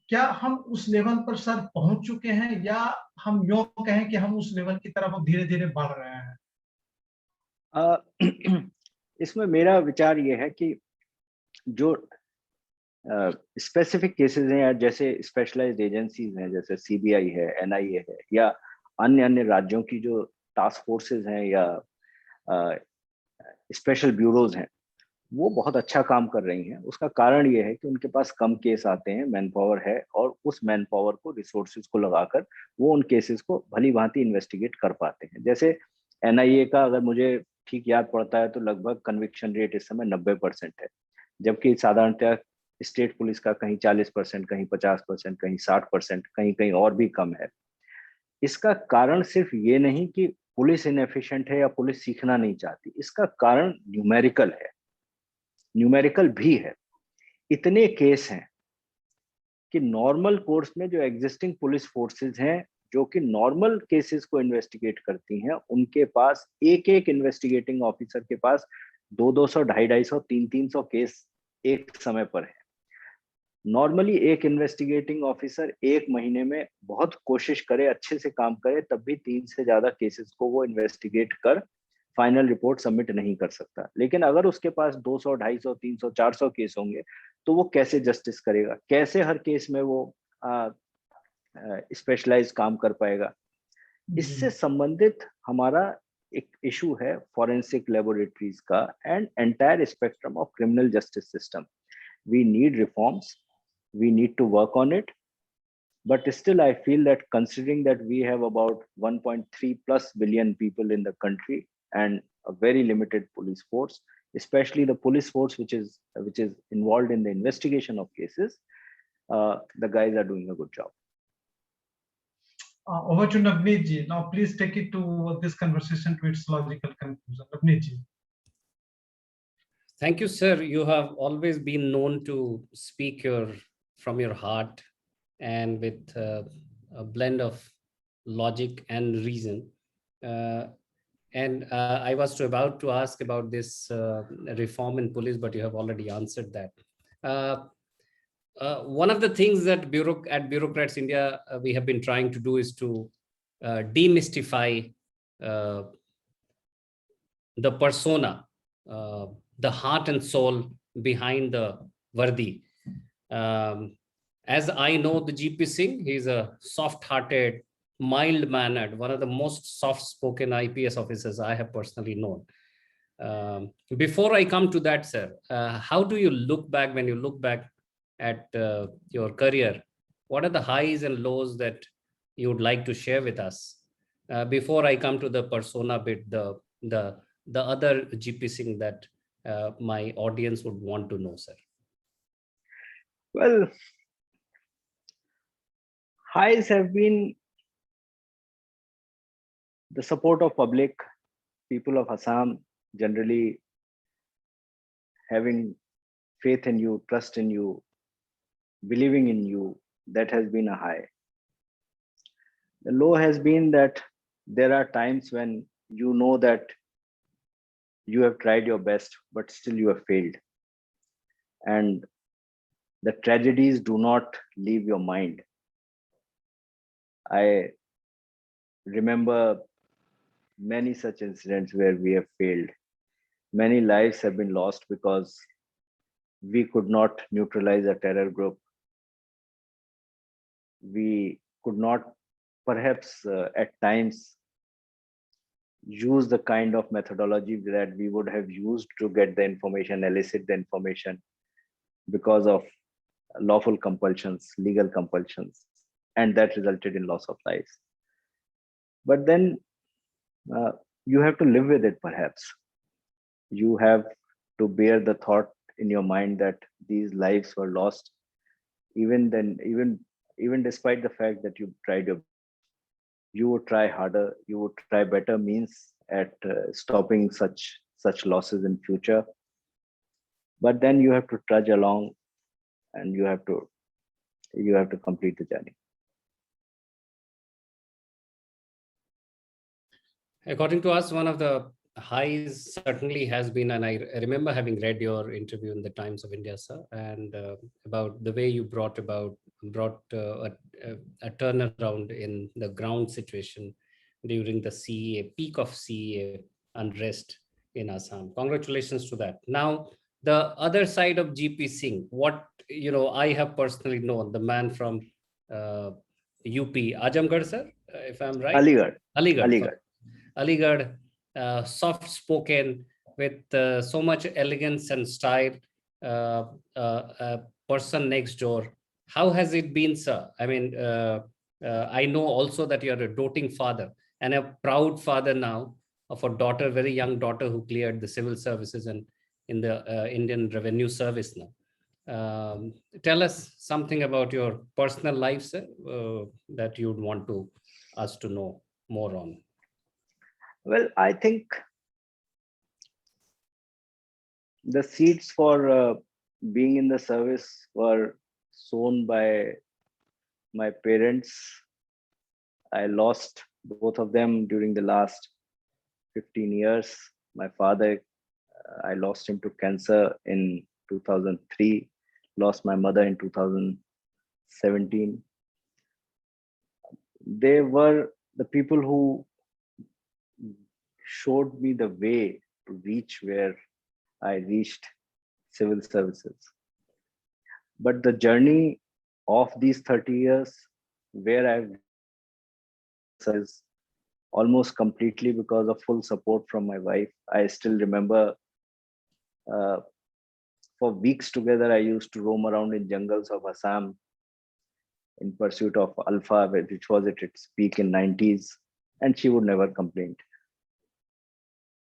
क्या हम उस लेवल पर सर पहुंच चुके हैं, या हम यूं कहें कि हम उस लेवल की तरफ धीरे धीरे बढ़ रहे हैं? इसमें मेरा विचार ये है कि जो स्पेसिफिक केसेस हैं, जैसे स्पेशलाइज्ड एजेंसीज हैं, जैसे सीबीआई है, एनआईए है, या अन्य राज्यों की जो टास्क फोर्सेस हैं या स्पेशल ब्यूरोज हैं, वो बहुत अच्छा काम कर रही हैं। उसका कारण ये है कि उनके पास कम केस आते हैं, मैन पावर है, और उस मैन पावर को, रिसोर्सेज को लगाकर वो उन केसेस को भली भांति इन्वेस्टिगेट कर पाते हैं। जैसे एनआईए का अगर मुझे ठीक याद पड़ता है तो लगभग कन्विक्शन रेट इस समय 90% है, जबकि साधारणतः स्टेट पुलिस का कहीं 40%, कहीं 50%, कहीं 60%, कहीं कहीं और भी कम है। इसका कारण सिर्फ ये नहीं कि पुलिस इनएफिशिएंट है या पुलिस सीखना नहीं चाहती, इसका कारण न्यूमेरिकल है, न्यूमेरिकल भी है। इतने केस हैं कि नॉर्मल कोर्स में जो एग्जिस्टिंग पुलिस फोर्सेस हैं जो कि नॉर्मल केसेस को इन्वेस्टिगेट करती हैं, उनके पास एक एक इन्वेस्टिगेटिंग ऑफिसर के पास 200, 250, 300 केस एक समय पर है। नॉर्मली एक इन्वेस्टिगेटिंग ऑफिसर एक महीने में बहुत कोशिश करे, अच्छे से काम करे, तब भी 3 से ज्यादा केसेस को वो इन्वेस्टिगेट कर फाइनल रिपोर्ट सबमिट नहीं कर सकता। लेकिन अगर उसके पास 200, 250, 300, 400 केस होंगे तो वो कैसे जस्टिस करेगा, कैसे हर केस में वो स्पेशलाइज काम कर पाएगा। इससे संबंधित हमारा एक इशू है फॉरेंसिक लेबोरेटरीज का and entire spectrum of criminal justice system. We need reforms, we need to work on it, but still I feel that considering that we have about 1.3 plus billion people in the country and a very limited police force, especially the police force which is involved in the investigation of cases, the guys are doing a good job. Over to Navneet ji. Now please take it to this conversation to its logical conclusion. Navneet ji. Thank you, sir. You have always been known to speak from your heart and with a blend of logic and reason. I was about to ask about this reform in police, but you have already answered that. One of the things that at Bureaucrats India we have been trying to do is to demystify the persona, the heart and soul behind the Vardi. As I know the GP Singh, he's a soft-hearted, mild-mannered, one of the most soft-spoken IPS officers I have personally known. Before I come to that, sir, how do you look back when you look back at your career? What are the highs and lows that you would like to share with us? Before I come to the persona bit, the other GP Singh that my audience would want to know, sir. Well, highs have been the support of public, people of Assam generally having faith in you, trust in you, believing in you. That has been a high. The low has been that there are times when you know that you have tried your best, but still you have failed. And the tragedies do not leave your mind. I remember many such incidents where we have failed. Many lives have been lost because we could not neutralize a terror group. We could not, perhaps at times, use the kind of methodology that we would have used to get the information, elicit the information, because of lawful compulsions, legal compulsions, and that resulted in loss of lives. But then you have to live with it, perhaps. You have to bear the thought in your mind that these lives were lost. Even then, even despite the fact that you tried you would try harder, you would try better means at stopping such losses in future. But then you have to trudge along and you have to complete the journey. According to us, one of the highs certainly has been, and I remember having read your interview in the Times of India, sir, and about the way you brought a turnaround in the ground situation during the CEA, peak of CEA unrest in Assam. Congratulations to that. Now, the other side of GP Singh, what I have personally known, the man from UP, Ajamgarh, sir, if I'm right? Aligarh, soft-spoken with so much elegance and style, person next door. How has it been, sir? I mean, I know also that you're a doting father and a proud father now of a daughter, very young daughter who cleared the civil services and in the Indian Revenue Service now. Tell us something about your personal life, sir, that you'd want us to know more on. Well, I think the seeds for being in the service were sown by my parents. I lost both of them during the last 15 years. My father, I lost him to cancer in 2003, lost my mother in 2017. They were the people who showed me the way to reach where I reached civil services. But the journey of these 30 years, where I've is almost completely because of full support from my wife. I still remember for weeks together, I used to roam around in jungles of Assam in pursuit of alpha, which was at its peak in 90s, and she would never complain.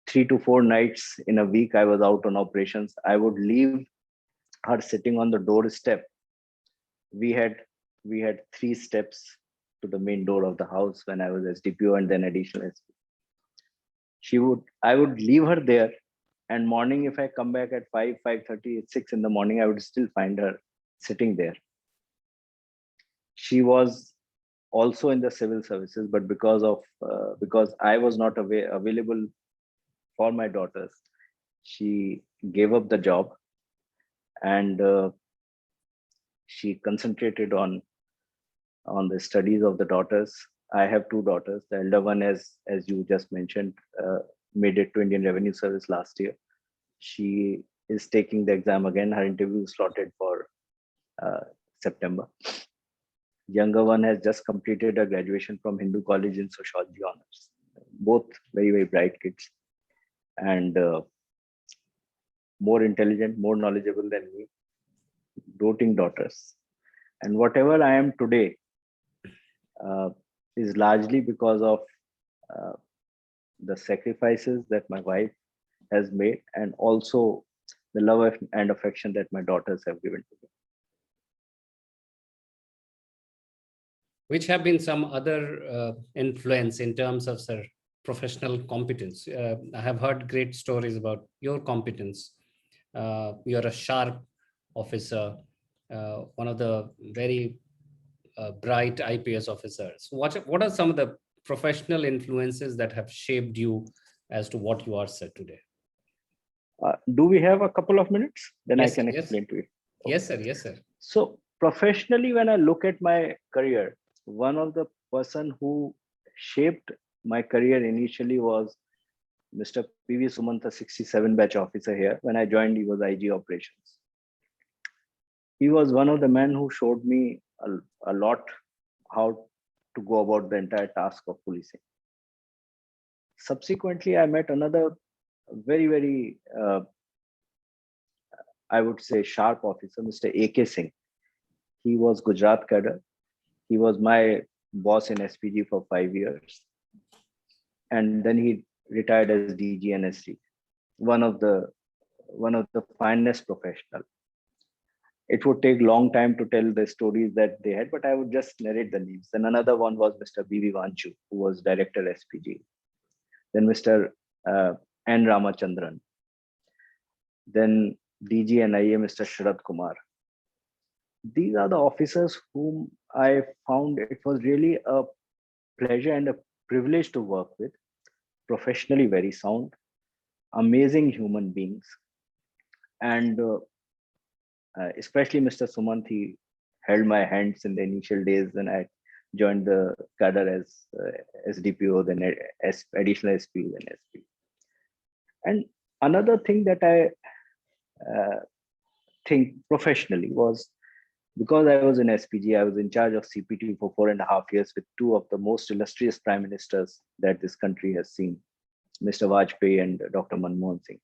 3 to 4 nights in a week, I was out on operations. I would leave her sitting on the doorstep. We had 3 steps to the main door of the house when I was SDPO and then additional SP. I would leave her there, and morning if I come back at 5:30, 6 in the morning, I would still find her sitting there. She was also in the civil services, but because I was not available for my daughters, she gave up the job, and she concentrated on the studies of the daughters. I have 2 daughters. The elder one, as you just mentioned, made it to Indian Revenue Service last year. She is taking the exam again. Her interview is slotted for September. Younger one has just completed a graduation from Hindu College in Sociology Honors. Both very, very bright kids, and more intelligent, more knowledgeable than me, doting daughters. And whatever I am today is largely because of the sacrifices that my wife has made, and also the love and affection that my daughters have given to me. Which have been some other influence in terms of, sir, professional competence? I have heard great stories about your competence. You're a sharp officer, one of the very bright IPS officers. What are some of the professional influences that have shaped you as to what you are, sir, today? Do we have a couple of minutes? Then Yes, I can yes. explain to you. Yes, sir. Yes, sir. So professionally, when I look at my career, one of the person who shaped my career initially was Mr. P.V. Sumanta, 67 batch officer here. When I joined, he was IG operations. He was one of the men who showed me a lot how to go about the entire task of policing. Subsequently, I met another very, very, I would say, sharp officer, Mr. A.K. Singh. He was Gujarat cadre. He was my boss in SPG for 5 years. And then he retired as DG NSG, one of the finest professional. It would take long time to tell the stories that they had, but I would just narrate the names. And another one was Mr. B.V. Vanchu, who was director SPG. Then Mr. N. Ramachandran. Then DG NIA, Mr. Sharad Kumar. These are the officers whom I found it was really a pleasure and a privilege to work with. Professionally very sound, amazing human beings. And especially Mr. Sumant, he held my hands in the initial days when I joined the cadre as SDPO, then additional SP, then SP. And another thing that I think professionally was, because I was in SPG, I was in charge of CPT for 4.5 years with 2 of the most illustrious prime ministers that this country has seen, Mr. Vajpayee and Dr. Manmohan Singh.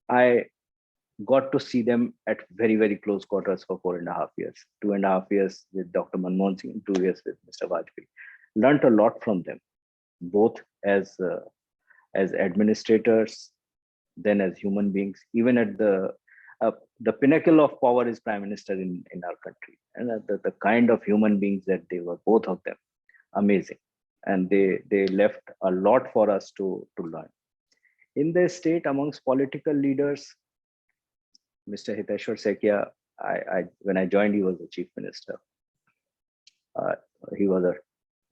I got to see them at very, very close quarters for 4.5 years, 2.5 years with Dr. Manmohan Singh, 2 years with Mr. Vajpayee. Learned a lot from them, both as administrators, then as human beings. Even at the pinnacle of power is prime minister in our country, and the kind of human beings that they were, both of them, amazing. and they left a lot for us to learn. In the state, amongst political leaders, Mr. Hiteshwar Sekia, when I joined, he was the chief minister. He was a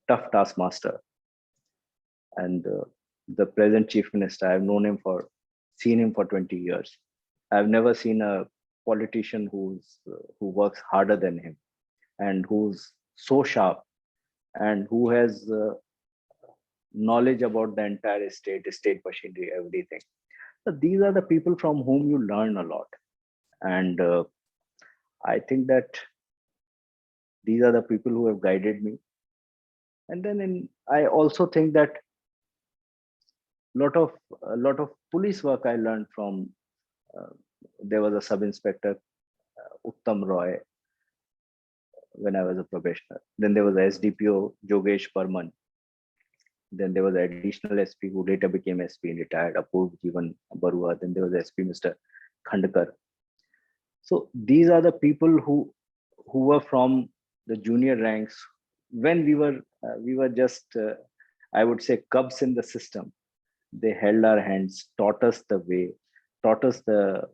tough taskmaster, and the present chief minister, I've seen him for 20 years. I've never seen a politician who works harder than him, and who's so sharp, and who has knowledge about the entire state machinery, everything. So these are the people from whom you learn a lot, and I think that these are the people who have guided me. And then I also think that a lot of police work I learned from. There was a sub-inspector, Uttam Roy, when I was a probationer. Then there was a SDPO, Jogesh Burman. Then there was an additional SP who later became SP and retired, Apurv Jeevan Barua. Then there was SP Mr. Khandkar. So these are the people who were from the junior ranks when we were just I would say cubs in the system. They held our hands, taught us the way, taught us the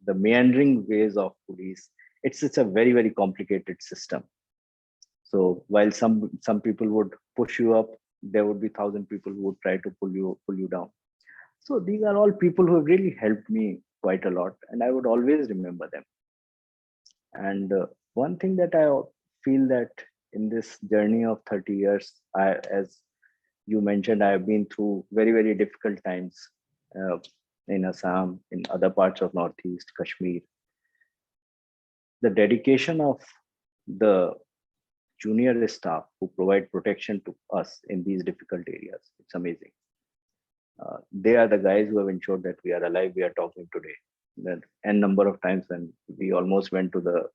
meandering ways of police. It's a very, very complicated system. So while some people would push you up, there would be 1,000 people who would try to pull you down. So these are all people who have really helped me quite a lot, and I would always remember them. And one thing that I feel that in this journey of 30 years, as you mentioned, I have been through very, very difficult times in Assam, in other parts of Northeast, Kashmir. The dedication of the junior staff who provide protection to us in these difficult areas, it's amazing. They are the guys who have ensured that we are alive, we are talking today. That n number of times when we almost went to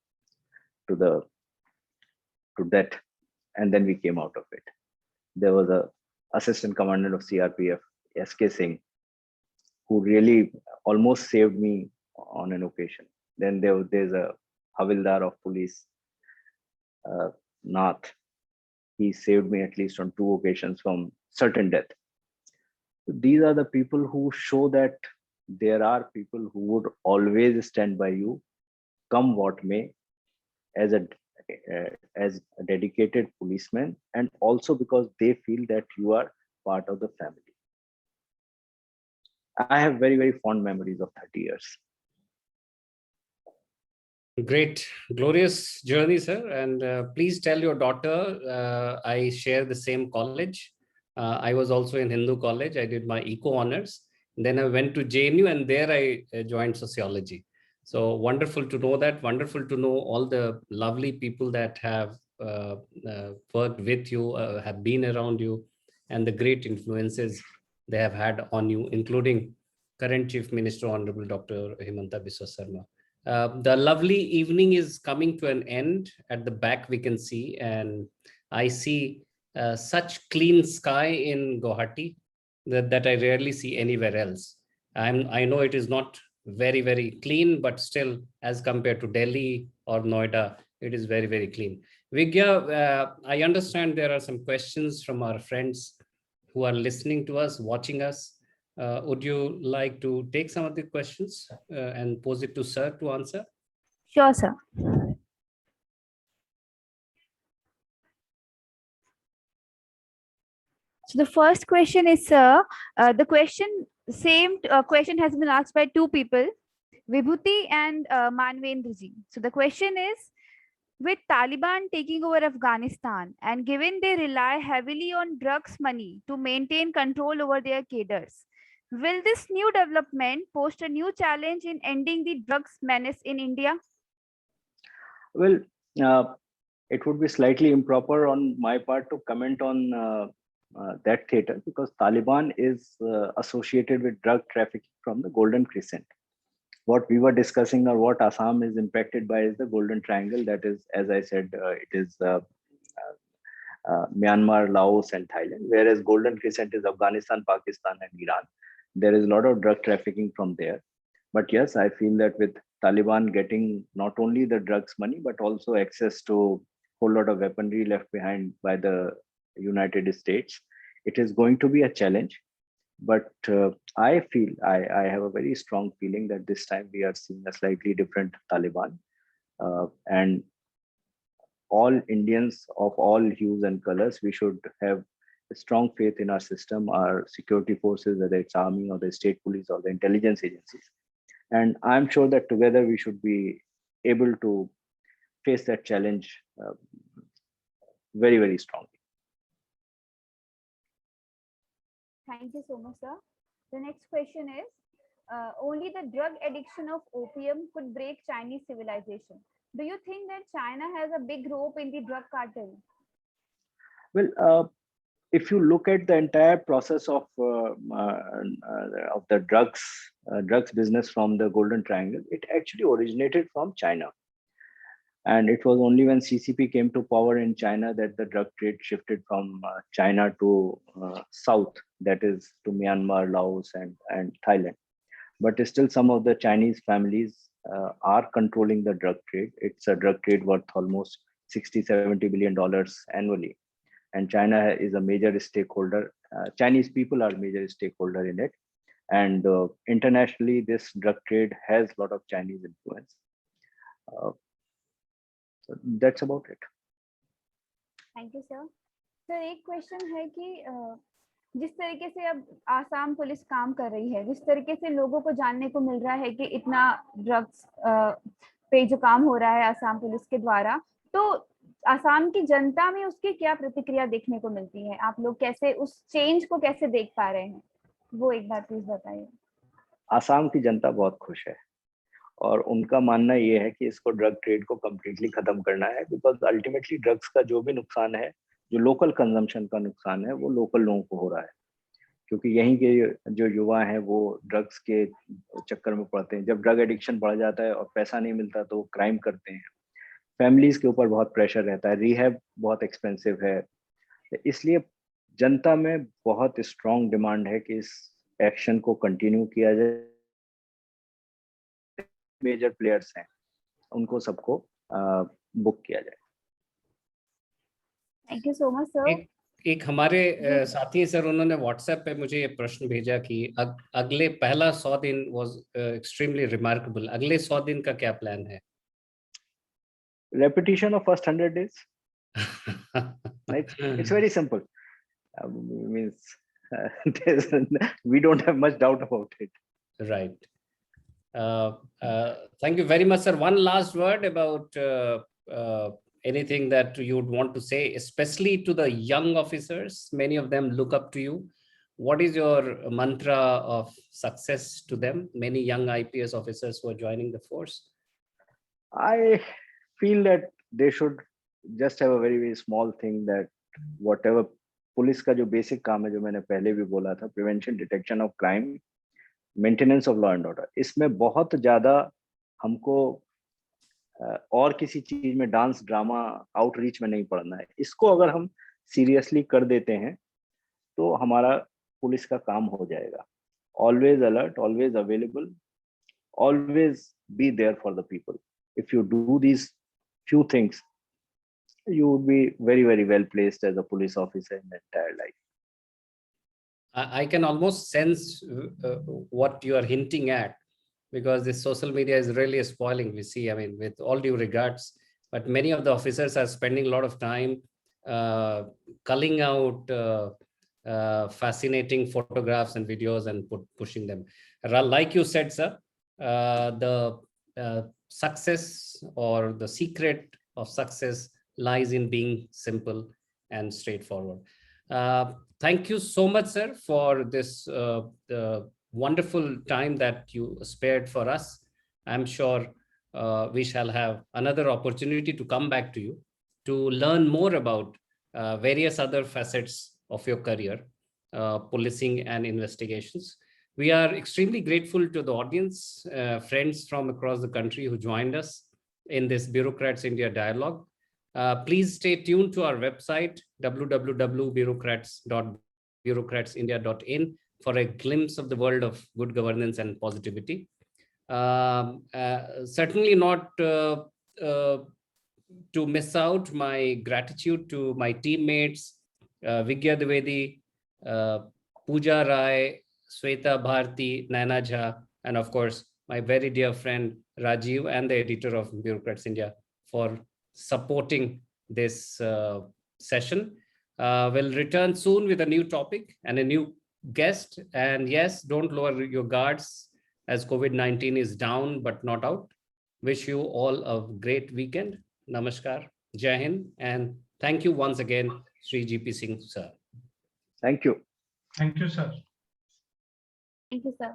death, and then we came out of it. There was a assistant commandant of CRPF, SK Singh, who really almost saved me on an occasion. Then there's a Havildar of police, Nath. He saved me at least on 2 occasions from certain death. These are the people who show that there are people who would always stand by you, come what may, as a dedicated policeman, and also because they feel that you are part of the family. I have very, very fond memories of 30 years. Great, glorious journey, sir. And please tell your daughter I share the same college. I was also in Hindu college. I did my eco honors. Then I went to JNU, and there I joined sociology. So wonderful to know that. Wonderful to know all the lovely people that have worked with you, have been around you, and the great influences they have had on you, including current Chief Minister, Honorable Dr. Himanta Biswa Sarma. The lovely evening is coming to an end. At the back, we can see, and I see such clean sky in Guwahati that I rarely see anywhere else. I know it is not very, very clean, but still, as compared to Delhi or Noida, it is very, very clean. Vigya, I understand there are some questions from our friends who are listening to us, watching us. Would you like to take some of the questions and pose it to sir to answer? Sure, sir. So the first question is, sir, same question has been asked by 2 people, Vibhuti and Manvendraji. So the question is, with Taliban taking over Afghanistan and given they rely heavily on drugs money to maintain control over their cadres, will this new development pose a new challenge in ending the drugs menace in India? Well, it would be slightly improper on my part to comment on that theater, because Taliban is associated with drug trafficking from the Golden Crescent. What we were discussing, or what Assam is impacted by, is the Golden Triangle. That is, as I said, it is Myanmar, Laos, and Thailand, whereas Golden Crescent is Afghanistan, Pakistan, and Iran. There is a lot of drug trafficking from there. But yes, I feel that with Taliban getting not only the drugs money, but also access to a whole lot of weaponry left behind by the United States. It is going to be a challenge, but I feel I have a very strong feeling that this time we are seeing a slightly different Taliban, and all Indians of all hues and colors, we should have a strong faith in our system, our security forces, whether it's army or the state police or the intelligence agencies. And I'm sure that together we should be able to face that challenge very, very strongly. Thank you so much, sir. The next question is, only the drug addiction of opium could break Chinese civilization. Do you think that China has a big rope in the drug cartel? Well, if you look at the entire process of the drugs business from the Golden Triangle, it actually originated from China. And it was only when CCP came to power in China that the drug trade shifted from China to south, that is to Myanmar, Laos, and Thailand. But still some of the Chinese families are controlling the drug trade. It's a drug trade worth almost $60-70 billion annually. And China is a major stakeholder. Chinese people are major stakeholder in it. And internationally, this drug trade has a lot of Chinese influence. So that's about it. Thank you sir. Sir एक question है कि जिस तरीके से अब Assam police काम कर रही है, जिस तरीके से लोगों को जानने को मिल रहा है कि इतना ड्रग्स पे जो काम हो रहा है आसाम पुलिस के द्वारा, तो आसाम की जनता में उसकी क्या प्रतिक्रिया देखने को मिलती है? आप लोग कैसे उस चेंज को कैसे देख पा रहे हैं, वो एक बार प्लीज बताइए. आसाम की जनता बहुत खुश है और उनका मानना ये है कि इसको ड्रग ट्रेड को कम्प्लीटली खत्म करना है, बिकॉज अल्टीमेटली ड्रग्स का जो भी नुकसान है, जो लोकल कंजम्पशन का नुकसान है, वो लोकल लोगों को हो रहा है, क्योंकि यहीं के जो युवा हैं वो ड्रग्स के चक्कर में पड़ते हैं. जब ड्रग एडिक्शन बढ़ जाता है और पैसा नहीं मिलता तो क्राइम करते हैं. फैमिलीज के ऊपर बहुत प्रेशर रहता है, रिहैब बहुत एक्सपेंसिव है. इसलिए जनता में बहुत स्ट्रॉन्ग डिमांड है कि इस एक्शन को कंटिन्यू किया जाए. मेजर प्लेयर्स हैं, उनको सबको बुक किया जाए. Thank you so much sir. एक हमारे साथी सर, उन्होंने व्हाट्सएप पे मुझे ये प्रश्न भेजा कि अगले पहला 100 दिन वाज एक्सट्रीमली रिमार्केबल. अगले 100 दिन का क्या प्लान है? Repetition of first 100 days. It's very simple. Means we don't have much doubt about it. Right. Thank you very much, sir. One last word about anything that you would want to say, especially to the young officers. Many of them look up to you. What is your mantra of success to them? Many young IPS officers who are joining the force. I feel that they should just have a very, very small thing, that whatever police का जो basic काम है, जो मैंने पहले भी बोला था, prevention, detection of crime, maintenance of law and order, इसमें बहुत ज्यादा हमको और किसी चीज में, डांस, ड्रामा, आउटरीच में नहीं पड़ना है. इसको अगर हम सीरियसली कर देते हैं तो हमारा पुलिस का काम हो जाएगा. Always alert, always available, always be there for the people. If you do these few things, you would be very, very well placed as a police officer in the entire life. I can almost sense what you are hinting at, because this social media is really spoiling. We see, I mean, with all due regards, but many of the officers are spending a lot of time culling out fascinating photographs and videos and pushing them. Like you said, sir, the success or the secret of success lies in being simple and straightforward. Thank you so much, sir, for this wonderful time that you spared for us. I'm sure we shall have another opportunity to come back to you to learn more about various other facets of your career, policing and investigations. We are extremely grateful to the audience, friends from across the country who joined us in this Bureaucrats India dialogue. Please stay tuned to our website, www.bureaucratsindia.in, for a glimpse of the world of good governance and positivity. Certainly not to miss out my gratitude to my teammates, Vigya Dwivedi, Pooja Rai, Sweta Bharti, Naina Jha, and of course, my very dear friend Rajiv and the editor of Bureaucrats India for supporting this session. We'll return soon with a new topic and a new guest. And yes, don't lower your guards as COVID-19 is down but not out. Wish you all a great weekend. Namaskar, Jai Hind, and thank you once again, Sri GP Singh sir. Thank you. Thank you, sir. Thank you, sir.